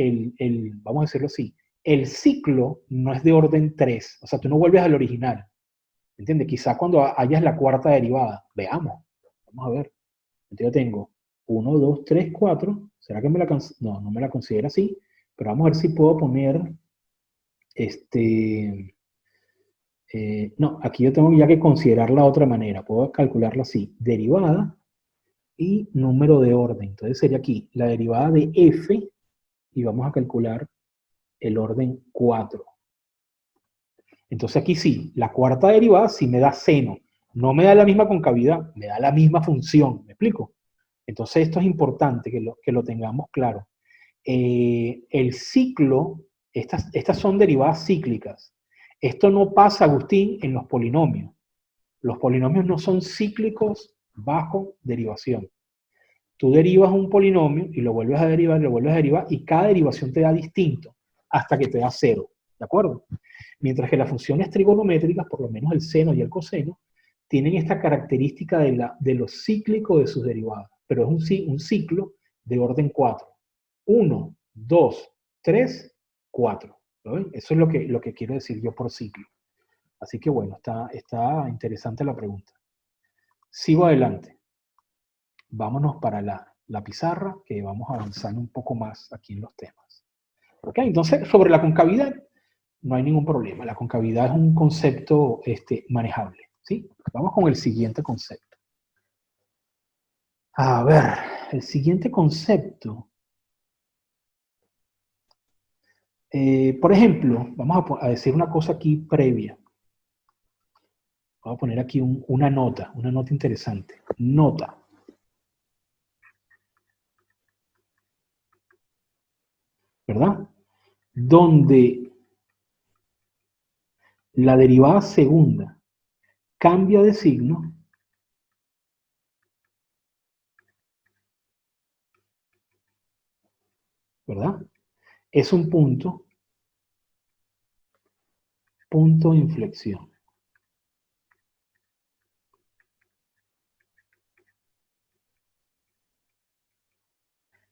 vamos a decirlo así, el ciclo no es de orden 3, o sea, tú no vuelves al original, ¿entiendes? Quizá cuando hayas la cuarta derivada, veamos, vamos a ver. Entonces yo tengo 1, 2, 3, 4, ¿será que no me la considera así? Pero vamos a ver si puedo poner, no, aquí yo tengo ya que considerar la otra manera, puedo calcularla así, derivada y número de orden. Entonces sería aquí la derivada de f y vamos a calcular el orden 4. Entonces aquí sí, la cuarta derivada sí me da seno. No me da la misma concavidad, me da la misma función. ¿Me explico? Entonces esto es importante que lo tengamos claro. El ciclo, estas son derivadas cíclicas. Esto no pasa, Agustín, en los polinomios. Los polinomios no son cíclicos bajo derivación. Tú derivas un polinomio y lo vuelves a derivar, y cada derivación te da distinto, hasta que te da 0, ¿de acuerdo? Mientras que las funciones trigonométricas, por lo menos el seno y el coseno, tienen esta característica de lo cíclico de sus derivadas, pero es un ciclo de orden 4. 1, 2, 3, 4. ¿Lo ven? Eso es lo que quiero decir yo por ciclo. Así que bueno, está interesante la pregunta. Sigo adelante. Vámonos para la pizarra, que vamos avanzando un poco más aquí en los temas. ¿Ok? Entonces, sobre la concavidad, no hay ningún problema. La concavidad es un concepto manejable. ¿Sí? Vamos con el siguiente concepto. A ver, el siguiente concepto. Por ejemplo, vamos a decir una cosa aquí previa. Vamos a poner aquí una nota interesante. Nota. ¿Verdad? Donde la derivada segunda cambia de signo, ¿verdad? Es un punto de inflexión.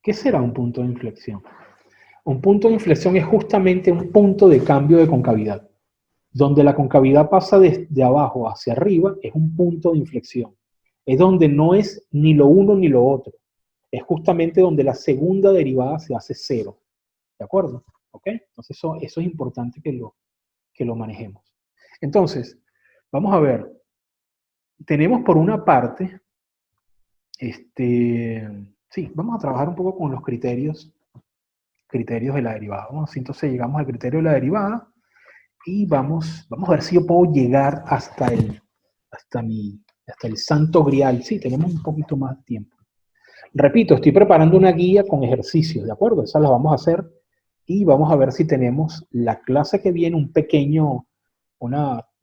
¿Qué será un punto de inflexión? Un punto de inflexión es justamente un punto de cambio de concavidad. Donde la concavidad pasa de abajo hacia arriba, es un punto de inflexión. Es donde no es ni lo uno ni lo otro. Es justamente donde la segunda derivada se hace cero. ¿De acuerdo? ¿Ok? Entonces eso es importante que lo manejemos. Entonces, vamos a ver. Tenemos por una parte, sí, vamos a trabajar un poco con los criterios de la derivada. Vamos, entonces llegamos al criterio de la derivada y vamos a ver si yo puedo llegar hasta el santo grial. Sí, tenemos un poquito más de tiempo. Repito, estoy preparando una guía con ejercicios, ¿de acuerdo? Esas las vamos a hacer y vamos a ver si tenemos la clase que viene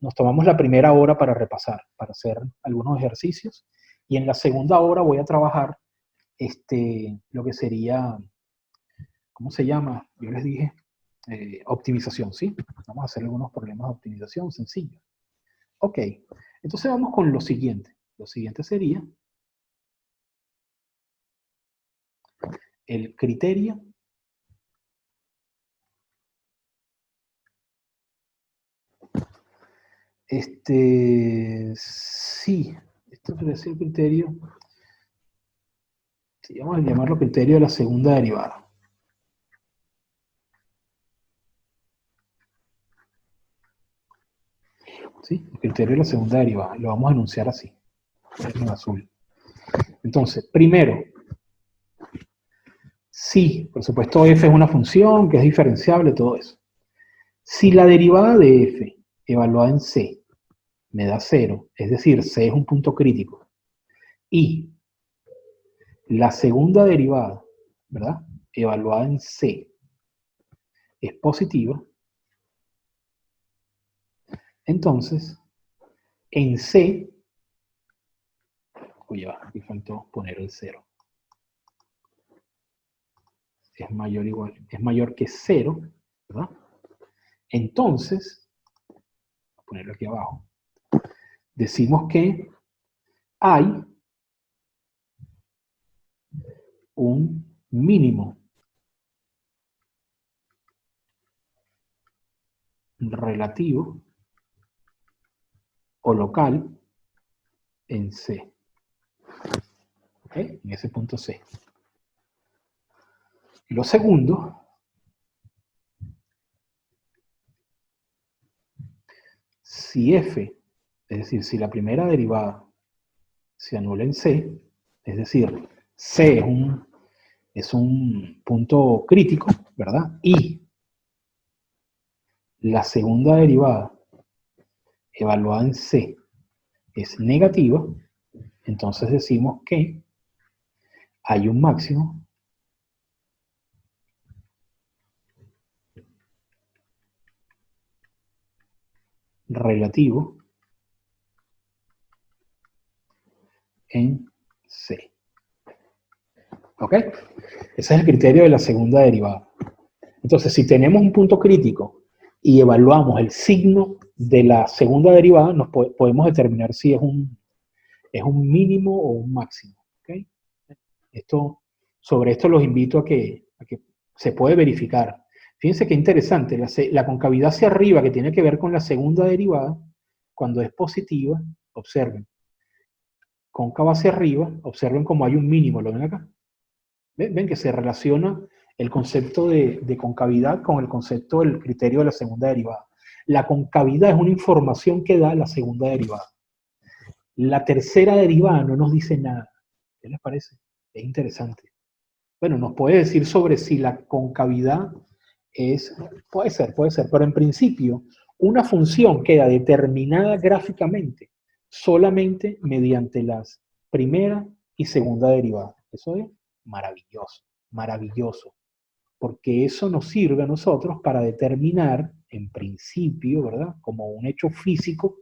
nos tomamos la primera hora para repasar, para hacer algunos ejercicios y en la segunda hora voy a trabajar lo que sería, ¿cómo se llama? Yo les dije, optimización, ¿sí? Vamos a hacer algunos problemas de optimización sencillos. Ok, entonces vamos con lo siguiente. Lo siguiente sería el criterio sí, esto puede ser el criterio, sí, vamos a llamarlo criterio de la segunda derivada. ¿Sí? El criterio de la segunda derivada, lo vamos a enunciar así, en azul. Entonces, primero, sí, por supuesto f es una función que es diferenciable, todo eso. Si la derivada de f evaluada en c me da 0, es decir, c es un punto crítico, y la segunda derivada, ¿verdad?, evaluada en c es positiva, entonces, en c, aquí faltó poner el 0, es mayor que 0, ¿verdad? Entonces, voy a ponerlo aquí abajo, decimos que hay un mínimo relativo o local en C. ¿Ok? En ese punto C. Y lo segundo, si F, es decir, si la primera derivada se anula en C, es decir, C es un punto crítico, ¿verdad? Y la segunda derivada evaluada en C es negativa, entonces decimos que hay un máximo relativo en C. ¿Ok? Ese es el criterio de la segunda derivada. Entonces, si tenemos un punto crítico y evaluamos el signo de la segunda derivada, podemos determinar si es un mínimo o un máximo. ¿Okay? Sobre esto los invito a que se puede verificar. Fíjense qué interesante, la concavidad hacia arriba, que tiene que ver con la segunda derivada, cuando es positiva, observen. Cóncava hacia arriba, observen cómo hay un mínimo, ¿lo ven acá? ¿Ven que se relaciona el concepto de concavidad con el concepto del criterio de la segunda derivada? La concavidad es una información que da la segunda derivada. La tercera derivada no nos dice nada. ¿Qué les parece? Es interesante. Bueno, nos puede decir sobre si la concavidad puede ser, pero en principio una función queda determinada gráficamente solamente mediante las primera y segunda derivadas. Eso es maravilloso, maravilloso, porque eso nos sirve a nosotros para determinar, en principio, ¿verdad?, como un hecho físico,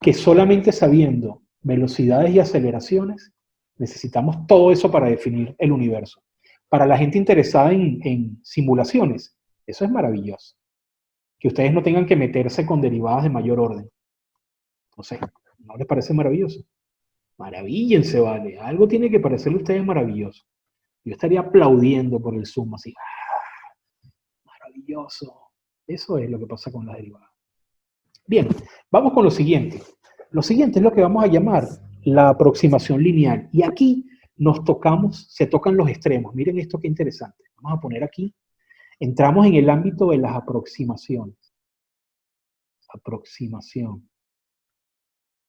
que solamente sabiendo velocidades y aceleraciones, necesitamos todo eso para definir el universo. Para la gente interesada en simulaciones, eso es maravilloso. Que ustedes no tengan que meterse con derivadas de mayor orden. No sé, ¿no les parece maravilloso? Maravíllense, vale. Algo tiene que parecerle a ustedes maravilloso. Yo estaría aplaudiendo por el Zoom, así. ¡Ah, maravilloso! Eso es lo que pasa con las derivadas. Bien, vamos con lo siguiente. Lo siguiente es lo que vamos a llamar la aproximación lineal. Y aquí se tocan los extremos. Miren esto qué interesante. Vamos a poner aquí. Entramos en el ámbito de las aproximaciones. Aproximación.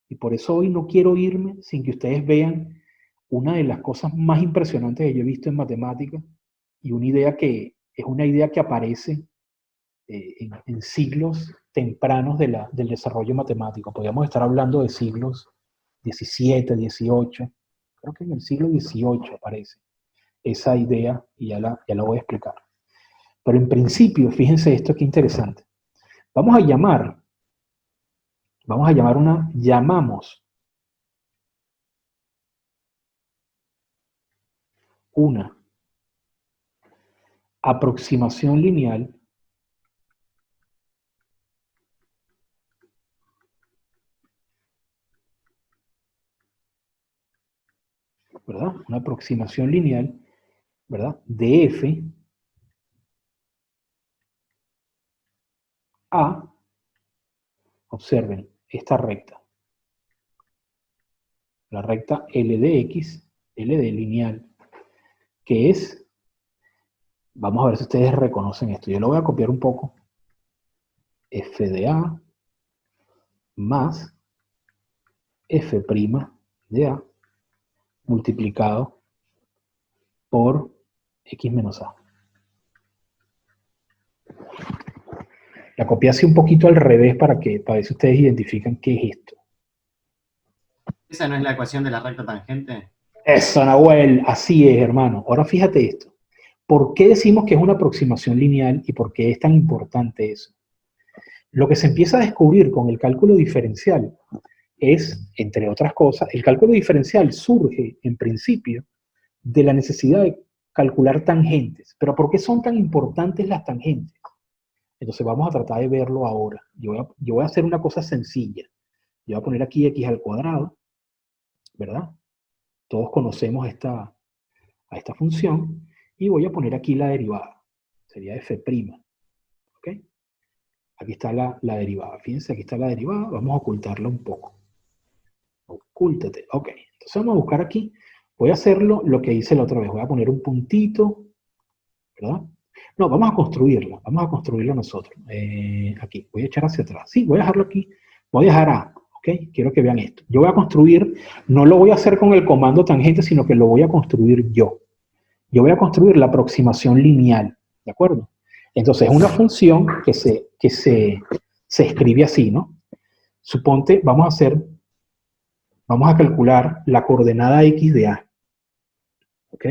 Y por eso hoy no quiero irme sin que ustedes vean una de las cosas más impresionantes que yo he visto en matemáticas y una idea que es una idea que aparece en siglos tempranos del desarrollo matemático. Podríamos estar hablando de siglos XVII, XVIII. Creo que en el siglo XVIII aparece esa idea y ya la voy a explicar. Pero en principio, fíjense esto qué interesante. Llamamos una aproximación lineal ¿verdad? Una aproximación lineal, ¿verdad? De f a, observen, esta recta. La recta L de X, L de lineal, que es, vamos a ver si ustedes reconocen esto. Yo lo voy a copiar un poco. F de A más F' de A multiplicado por X menos A. La copié así un poquito al revés para ver si ustedes identifican qué es esto. ¿Esa no es la ecuación de la recta tangente? Eso, Nahuel, así es, hermano. Ahora fíjate esto. ¿Por qué decimos que es una aproximación lineal y por qué es tan importante eso? Lo que se empieza a descubrir con el cálculo diferencial es, entre otras cosas, el cálculo diferencial surge, en principio, de la necesidad de calcular tangentes. Pero ¿por qué son tan importantes las tangentes? Entonces vamos a tratar de verlo ahora. Yo voy a hacer una cosa sencilla. Yo voy a poner aquí x al cuadrado, ¿verdad? Todos conocemos a esta función. Y voy a poner aquí la derivada. Sería f'. ¿Ok? Aquí está la derivada. Fíjense, aquí está la derivada. Vamos a ocultarla un poco. Ocúltate. Ok. Entonces vamos a buscar aquí. Voy a hacerlo lo que hice la otra vez. Voy a poner un puntito. ¿Verdad? No, vamos a construirla. Vamos a construirla nosotros. Aquí. Voy a echar hacia atrás. Sí, voy a dejarlo aquí. Voy a dejar A. ¿Ok? Quiero que vean esto. Yo voy a construir, no lo voy a hacer con el comando tangente, sino que lo voy a construir yo. Yo voy a construir la aproximación lineal, ¿de acuerdo? Entonces, es una función que se escribe así, ¿no? Suponte, vamos a calcular la coordenada x de A, ¿ok?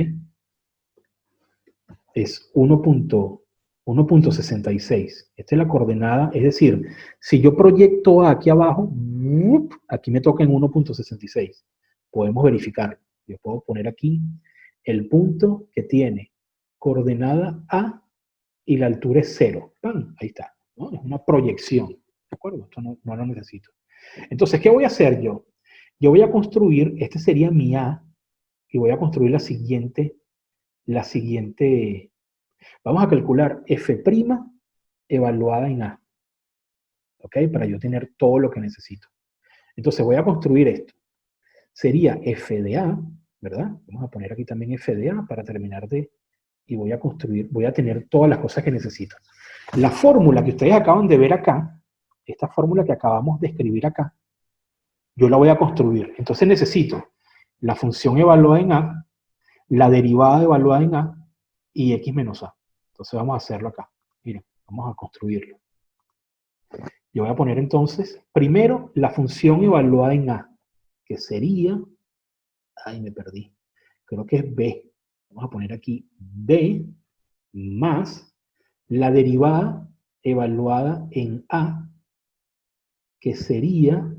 Es 1.66. Esta es la coordenada, es decir, si yo proyecto A aquí abajo, aquí me toca en 1.66. Podemos verificarlo. Yo puedo poner aquí el punto que tiene coordenada A y la altura es 0. ¡Pam! Ahí está, ¿no? Es una proyección, ¿de acuerdo? Esto no lo necesito. Entonces, ¿qué voy a hacer yo? Yo voy a construir, este sería mi A, y voy a construir la siguiente, vamos a calcular f' evaluada en A, ¿ok? Para yo tener todo lo que necesito. Entonces, voy a construir esto. Sería f de A, ¿verdad? Vamos a poner aquí también f de A para terminar y voy a tener todas las cosas que necesito. La fórmula que ustedes acaban de ver acá, esta fórmula que acabamos de escribir acá, yo la voy a construir. Entonces necesito la función evaluada en A, la derivada evaluada en A y x menos A. Entonces vamos a hacerlo acá. Miren, vamos a construirlo. Yo voy a poner entonces, primero, la función evaluada en A, que sería, ay, me perdí, creo que es B. Vamos a poner aquí B más la derivada evaluada en A, que sería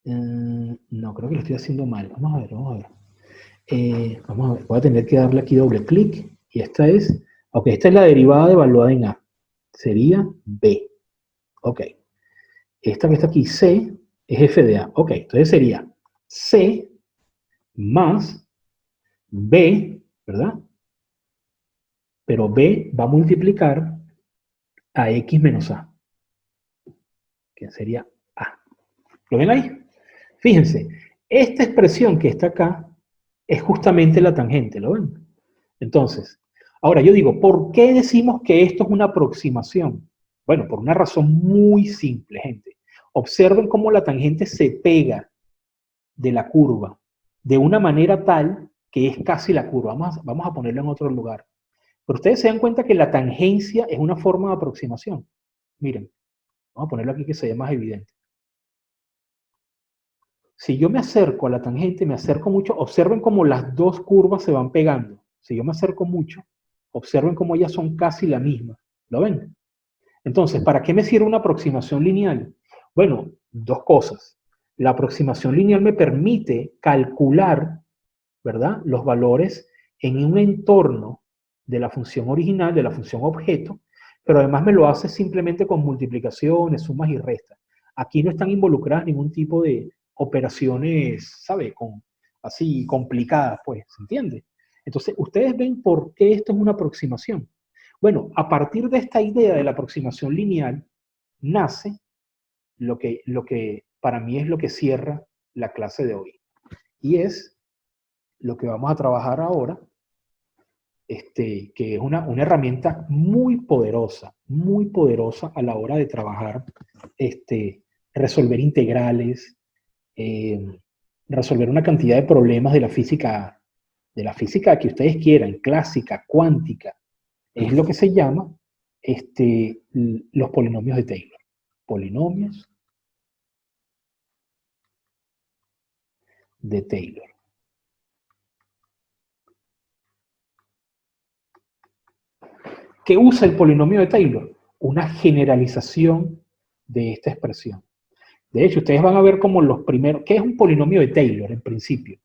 No, creo que lo estoy haciendo mal. Vamos a ver, vamos a ver. Vamos a ver, voy a tener que darle aquí doble clic. Y esta es, ok, esta es la derivada evaluada en A. Sería B. Ok. Esta que está aquí, C, es f de A. Ok, entonces sería C más B, ¿verdad? Pero B va a multiplicar a X menos A, que sería A. ¿Lo ven ahí? Fíjense, esta expresión que está acá es justamente la tangente, ¿lo ven? Entonces, ahora yo digo, ¿por qué decimos que esto es una aproximación? Bueno, por una razón muy simple, gente. Observen cómo la tangente se pega de la curva de una manera tal que es casi la curva. Vamos a ponerlo en otro lugar. Pero ustedes se dan cuenta que la tangencia es una forma de aproximación. Miren, vamos a ponerlo aquí que se vea más evidente. Si yo me acerco a la tangente, me acerco mucho, observen cómo las dos curvas se van pegando. Si yo me acerco mucho, observen cómo ellas son casi la misma. ¿Lo ven? Entonces, ¿para qué me sirve una aproximación lineal? Bueno, dos cosas. La aproximación lineal me permite calcular, ¿verdad?, los valores en un entorno de la función original, de la función objeto, pero además me lo hace simplemente con multiplicaciones, sumas y restas. Aquí no están involucradas ningún tipo de operaciones, ¿sabe?, así complicadas, pues, ¿se entiende? Entonces, ustedes ven por qué esto es una aproximación. Bueno, a partir de esta idea de la aproximación lineal, nace lo que para mí es lo que cierra la clase de hoy. Y es lo que vamos a trabajar ahora, que es una herramienta muy poderosa a la hora de trabajar, resolver integrales, resolver una cantidad de problemas de la física que ustedes quieran, clásica, cuántica. Es lo que se llama los polinomios de Taylor. Polinomios de Taylor. ¿Qué usa el polinomio de Taylor? Una generalización de esta expresión. De hecho, ustedes van a ver como los primeros... ¿Qué es un polinomio de Taylor en principio?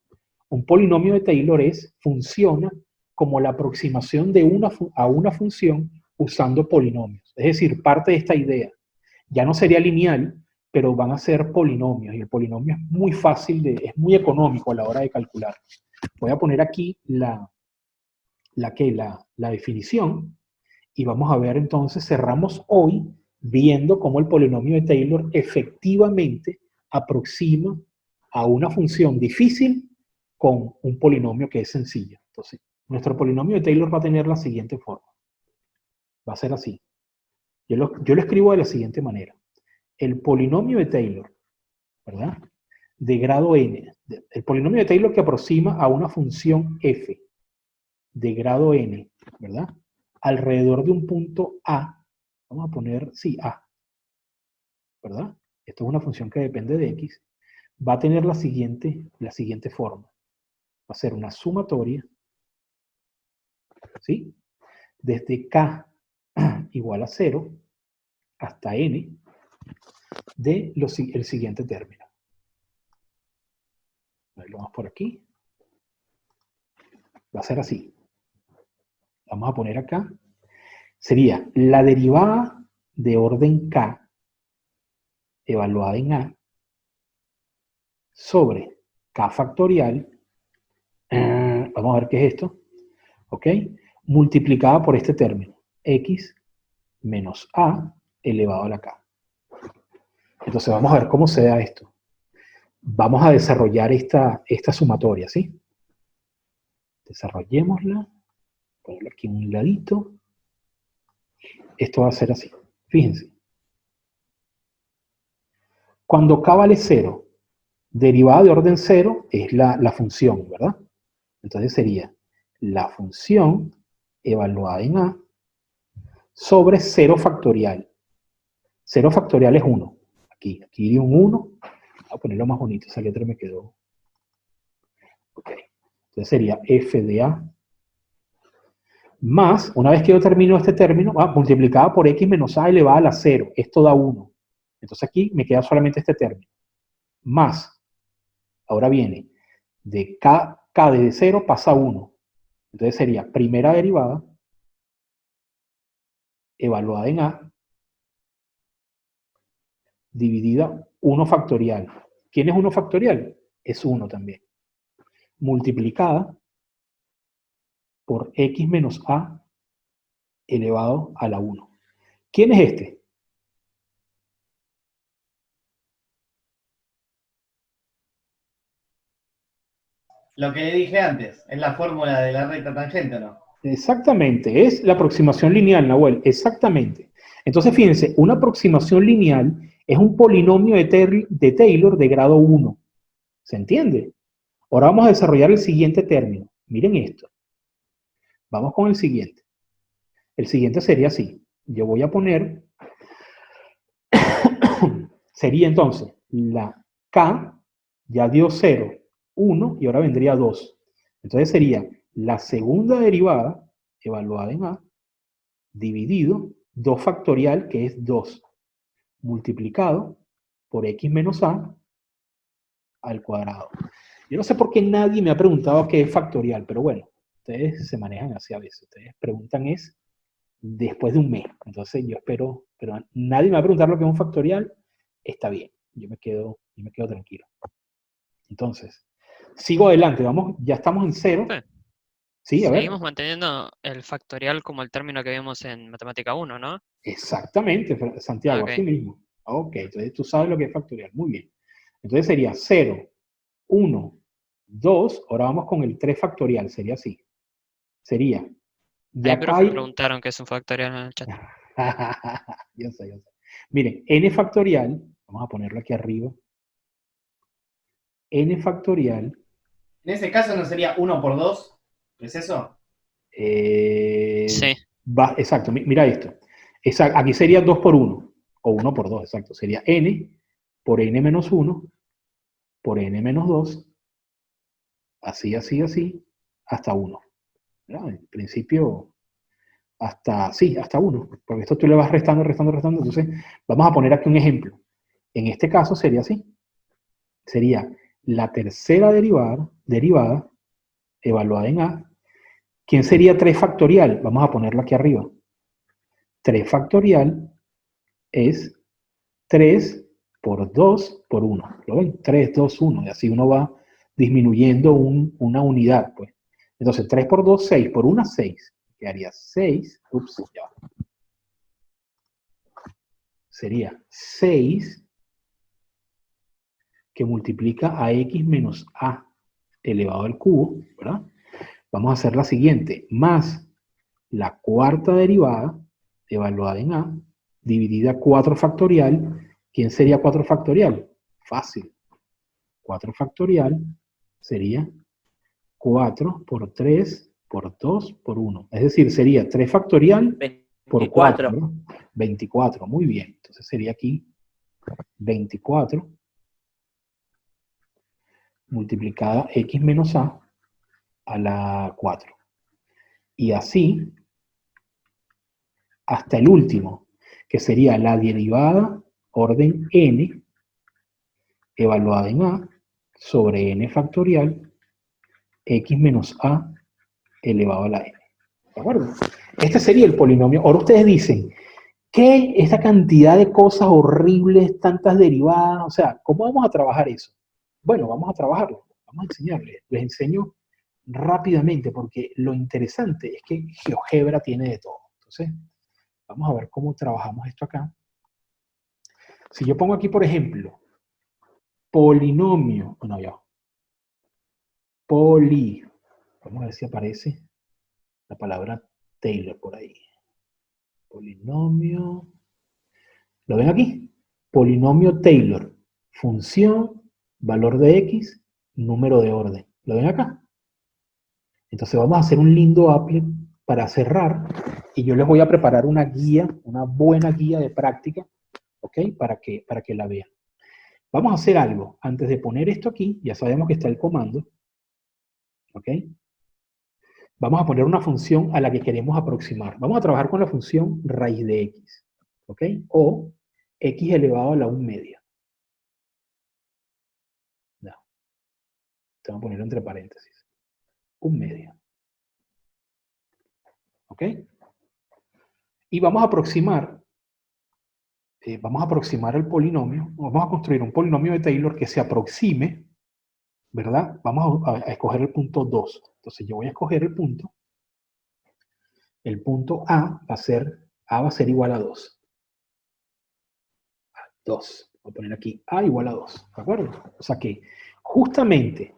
Un polinomio de Taylor funciona como la aproximación a una función usando polinomios. Es decir, parte de esta idea. Ya no sería lineal, pero van a ser polinomios. Y el polinomio es muy fácil, es muy económico a la hora de calcular. Voy a poner aquí la definición. Y vamos a ver entonces, cerramos hoy viendo cómo el polinomio de Taylor efectivamente aproxima a una función difícil con un polinomio que es sencillo. Entonces, nuestro polinomio de Taylor va a tener la siguiente forma. Va a ser así. Yo lo escribo de la siguiente manera. El polinomio de Taylor, ¿verdad?, de grado n, el polinomio de Taylor que aproxima a una función f de grado n, ¿verdad?, alrededor de un punto A, vamos a poner, sí, A, ¿verdad? Esto es una función que depende de X, va a tener la siguiente forma. Va a ser una sumatoria, ¿sí?, desde K igual a 0 hasta N de el siguiente término. Lo vamos por aquí. Va a ser así. Vamos a poner acá. Sería la derivada de orden K evaluada en A sobre K factorial, vamos a ver qué es esto, ¿ok?, multiplicada por este término, X menos A elevado a la K. Entonces vamos a ver cómo se da esto. Vamos a desarrollar esta sumatoria, ¿sí? Desarrollémosla. Ponerlo aquí en un ladito. Esto va a ser así. Fíjense. Cuando K vale 0, derivada de orden 0 es la función, ¿verdad? Entonces sería la función evaluada en A sobre 0 factorial. 0 factorial es 1. Aquí iría un 1. Voy a ponerlo más bonito, esa letra me quedó. Ok. Entonces sería f de A más, una vez que yo termino este término, multiplicada por x menos a elevada a la 0. Esto da 1. Entonces aquí me queda solamente este término. más, ahora viene, de k desde 0 pasa a 1. Entonces sería primera derivada evaluada en a dividida 1 factorial. ¿Quién es 1 factorial? Es 1 también. Multiplicada por x menos a elevado a la 1. ¿Quién es este? Lo que dije antes, es la fórmula de la recta tangente, ¿o no? Exactamente, es la aproximación lineal, Nahuel, exactamente. Entonces, fíjense, una aproximación lineal es un polinomio de Taylor de grado 1. ¿Se entiende? Ahora vamos a desarrollar el siguiente término. Miren esto. Vamos con el siguiente. El siguiente sería así. Yo voy a poner, sería entonces, la K ya dio 0, 1 y ahora vendría 2. Entonces sería la segunda derivada evaluada en A dividido 2 factorial, que es 2, multiplicado por x menos a al cuadrado. Yo no sé por qué nadie me ha preguntado qué es factorial, pero bueno, ustedes se manejan así a veces. Ustedes preguntan es después de un mes. Entonces yo espero, pero nadie me va a preguntar lo que es un factorial, está bien. Yo me quedo tranquilo. Entonces, sigo adelante, vamos, ya estamos en 0. Sí, a ver. Seguimos manteniendo el factorial como el término que vimos en matemática 1, ¿no? Exactamente, Santiago, Ok. así mismo. Ok, entonces tú sabes lo que es factorial, muy bien. Entonces sería 0, 1, 2, ahora vamos con el 3 factorial, sería así. Sería, ya Ahí, acá profe, me hay... preguntaron qué es un factorial en el chat. yo sé, yo sé. Miren, n factorial, vamos a ponerlo aquí arriba. N factorial. En ese caso no sería 1 por 2, ¿es eso? Sí. Exacto, mira esto. Aquí sería 2 por 1, o 1 por 2, exacto. Sería n por n menos 1, por n menos 2, así, así, así, hasta 1. ¿Verdad? En principio, hasta 1, porque esto tú le vas restando, restando, restando. Entonces, vamos a poner aquí un ejemplo. En este caso sería así. Sería la tercera derivada evaluada en a. ¿Quién sería 3 factorial? Vamos a ponerlo aquí arriba. 3 factorial es 3 por 2 por 1. ¿Lo ven? 3, 2, 1. Y así uno va disminuyendo una unidad, pues. Entonces, 3 por 2, 6. Por 1, 6. Quedaría 6. Ups, ya va. Sería 6 que multiplica a x menos a elevado al cubo, ¿verdad? Vamos a hacer la siguiente. Más la cuarta derivada evaluada en a, dividida 4 factorial. ¿Quién sería 4 factorial? Fácil. 4 factorial sería 4 por 3 por 2 por 1. Es decir, sería 3 factorial por 4, 24. ¿no? 24, muy bien. Entonces sería aquí 24 multiplicada x menos a la 4. Y así hasta el último, que sería la derivada orden n evaluada en a sobre n factorial x menos a elevado a la n. ¿De acuerdo? Este sería el polinomio. Ahora ustedes dicen, ¿qué? Esta cantidad de cosas horribles, tantas derivadas, o sea, ¿cómo vamos a trabajar eso? Bueno, vamos a trabajarlo, vamos a enseñarles. Les enseño rápidamente porque lo interesante es que GeoGebra tiene de todo. Entonces, vamos a ver cómo trabajamos esto acá. Si yo pongo aquí, por ejemplo, polinomio, bueno, ya, vamos a ver si aparece la palabra Taylor por ahí. Polinomio, ¿lo ven aquí? Polinomio Taylor, función, valor de x, número de orden. ¿Lo ven acá? Entonces vamos a hacer un lindo applet para cerrar y yo les voy a preparar una guía, una buena guía de práctica, ¿ok? Para que la vean. Vamos a hacer algo. Antes de poner esto aquí, ya sabemos que está el comando, ¿ok? Vamos a poner una función a la que queremos aproximar. Vamos a trabajar con la función raíz de x, ¿ok? O x elevado a la 1 media. Te voy a poner entre paréntesis. 1/2. ¿Ok? Y vamos a aproximar el polinomio, vamos a construir un polinomio de Taylor que se aproxime, ¿verdad? Vamos a escoger el punto 2. Entonces yo voy a escoger el punto A va a ser igual a 2. 2. Voy a poner aquí A igual a 2, ¿de acuerdo? O sea que justamente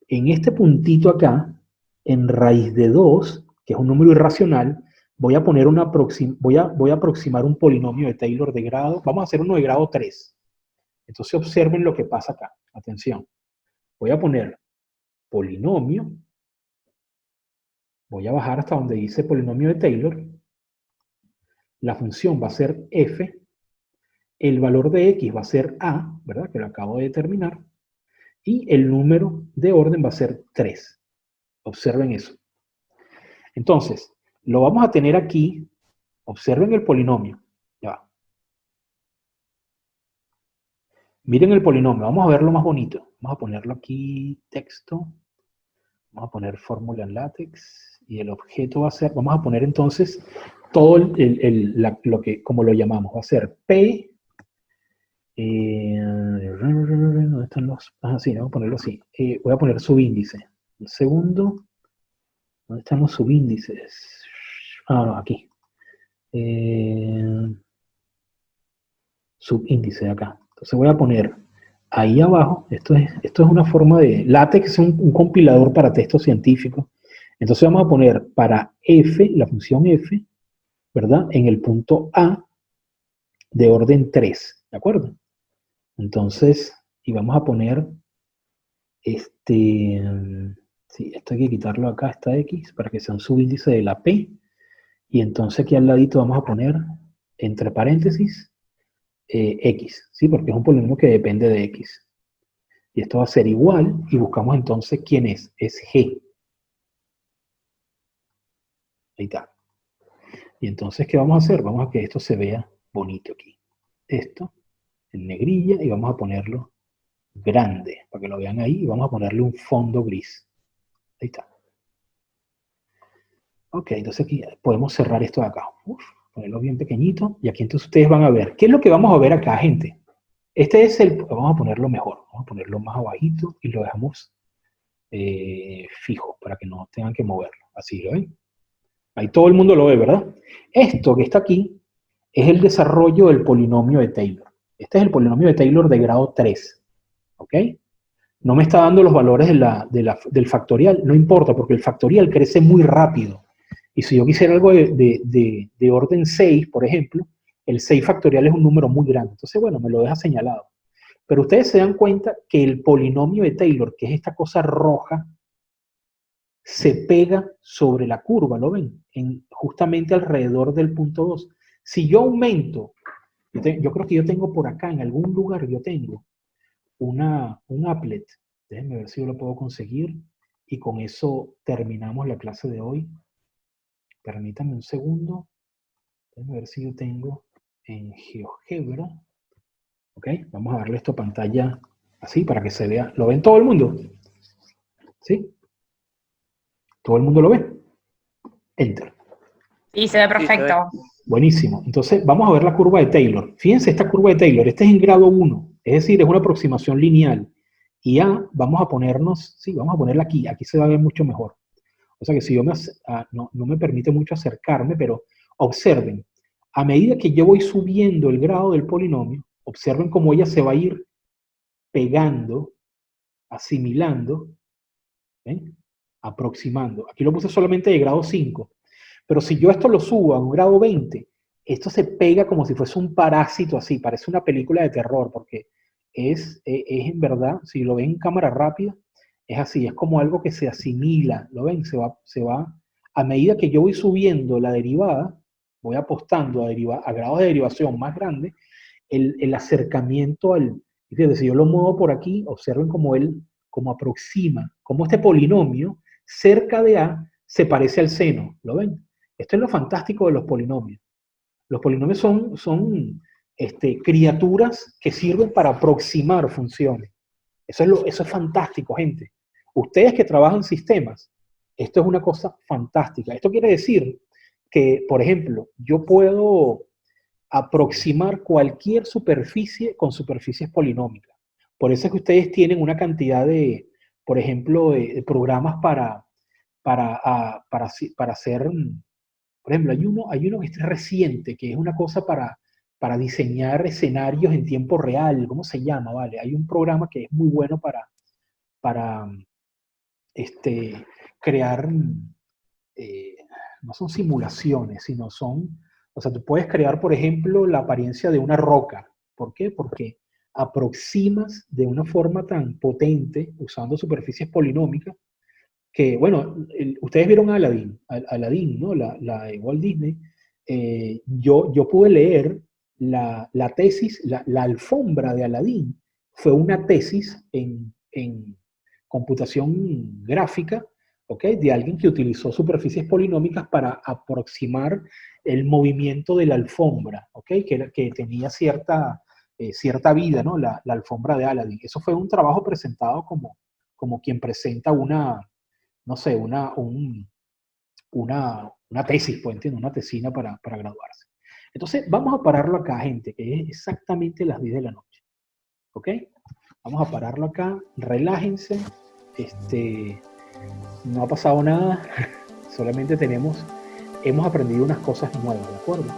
en este puntito acá, en raíz de 2, que es un número irracional, voy a aproximar un polinomio de Taylor de grado, vamos a hacer uno de grado 3. Entonces observen lo que pasa acá. Atención. Voy a poner polinomio, voy a bajar hasta donde dice polinomio de Taylor, la función va a ser f, el valor de x va a ser a, ¿verdad? Que lo acabo de determinar, y el número de orden va a ser 3. Observen eso. Entonces, lo vamos a tener aquí, observen el polinomio, ya va. Miren el polinomio, vamos a verlo más bonito. Vamos a ponerlo aquí, texto, vamos a poner fórmula en LaTeX, y el objeto va a ser, vamos a poner entonces todo lo que, como lo llamamos, va a ser P, ¿dónde están los? Sí, vamos a ponerlo así. Voy a poner subíndice. El segundo, ¿dónde están los subíndices? No, aquí. Subíndice de acá. Entonces voy a poner ahí abajo, esto es una forma de, LaTeX es un compilador para textos científicos. Entonces vamos a poner para f, la función f, ¿verdad? En el punto A de orden 3, ¿de acuerdo? Entonces, y vamos a poner sí, esto hay que quitarlo acá, esta X, para que sea un subíndice de la P, y entonces aquí al ladito vamos a poner, entre paréntesis, X, ¿sí? Porque es un polinomio que depende de X. Y esto va a ser igual, y buscamos entonces quién es G. Ahí está. Y entonces, ¿qué vamos a hacer? Vamos a que esto se vea bonito aquí. Esto, en negrilla, y vamos a ponerlo grande, para que lo vean ahí, y vamos a ponerle un fondo gris. Ahí está. Ok, entonces aquí podemos cerrar esto de acá. Ponerlo bien pequeñito, y aquí entonces ustedes van a ver. ¿Qué es lo que vamos a ver acá, gente? Este es vamos a ponerlo mejor, vamos a ponerlo más abajito, y lo dejamos fijo, para que no tengan que moverlo. Así, ¿lo ven? Ahí todo el mundo lo ve, ¿verdad? Esto que está aquí es el desarrollo del polinomio de Taylor. Este es el polinomio de Taylor de grado 3. ¿Ok? No me está dando los valores del factorial. No importa, porque el factorial crece muy rápido. Y si yo quisiera algo de orden 6, por ejemplo, el 6 factorial es un número muy grande. Entonces, bueno, me lo deja señalado. Pero ustedes se dan cuenta que el polinomio de Taylor, que es esta cosa roja, se pega sobre la curva, ¿lo ven? Justamente alrededor del punto 2. Si yo aumento, yo creo que yo tengo por acá, en algún lugar yo tengo un applet. Déjenme ver si yo lo puedo conseguir. Y con eso terminamos la clase de hoy. Permítanme un segundo. Déjenme ver si yo tengo en GeoGebra. Ok, vamos a darle esto a pantalla así para que se vea. ¿Lo ven todo el mundo? ¿Sí? ¿Todo el mundo lo ve? Enter. Sí, se ve perfecto. Buenísimo. Entonces, vamos a ver la curva de Taylor. Fíjense esta curva de Taylor. Este es en grado 1. Es decir, es una aproximación lineal. Y A, vamos a ponernos, sí, vamos a ponerla aquí. Aquí se va a ver mucho mejor. O sea que si yo no me permite mucho acercarme, pero observen. A medida que yo voy subiendo el grado del polinomio, observen cómo ella se va a ir pegando, asimilando, ¿ven? Aproximando. Aquí lo puse solamente de grado 5. Pero si yo esto lo subo a un grado 20, esto se pega como si fuese un parásito así, parece una película de terror, porque es en verdad, si lo ven en cámara rápida, es así, es como algo que se asimila, ¿lo ven? Se va, a medida que yo voy subiendo la derivada, voy apostando a grados de derivación más grandes, el acercamiento fíjate, si yo lo muevo por aquí, observen como aproxima, como este polinomio cerca de A se parece al seno, ¿lo ven? Esto es lo fantástico de los polinomios. Los polinomios son criaturas que sirven para aproximar funciones. Eso es fantástico, gente. Ustedes que trabajan sistemas, esto es una cosa fantástica. Esto quiere decir que, por ejemplo, yo puedo aproximar cualquier superficie con superficies polinómicas. Por eso es que ustedes tienen una cantidad de, por ejemplo, de programas para hacer, por ejemplo, hay uno que es reciente, que es una cosa para diseñar escenarios en tiempo real. ¿Cómo se llama? Vale, hay un programa que es muy bueno para crear, no son simulaciones, sino son, o sea, tú puedes crear, por ejemplo, la apariencia de una roca. ¿Por qué? Porque aproximas de una forma tan potente, usando superficies polinómicas, que, bueno, ustedes vieron a Aladdin, ¿no? La de Walt Disney. Yo pude leer la tesis, la alfombra de Aladdin fue una tesis en computación gráfica, ¿ok? De alguien que utilizó superficies polinómicas para aproximar el movimiento de la alfombra, ¿ok? Que tenía cierta vida, ¿no? La alfombra de Aladdin. Eso fue un trabajo presentado como quien presenta no sé, una tesis, pues, entiendo, una tesina para graduarse. Entonces, vamos a pararlo acá, gente, que es exactamente las 10 de la noche. ¿Ok? Vamos a pararlo acá, relájense. No ha pasado nada, solamente hemos aprendido unas cosas nuevas, ¿de acuerdo?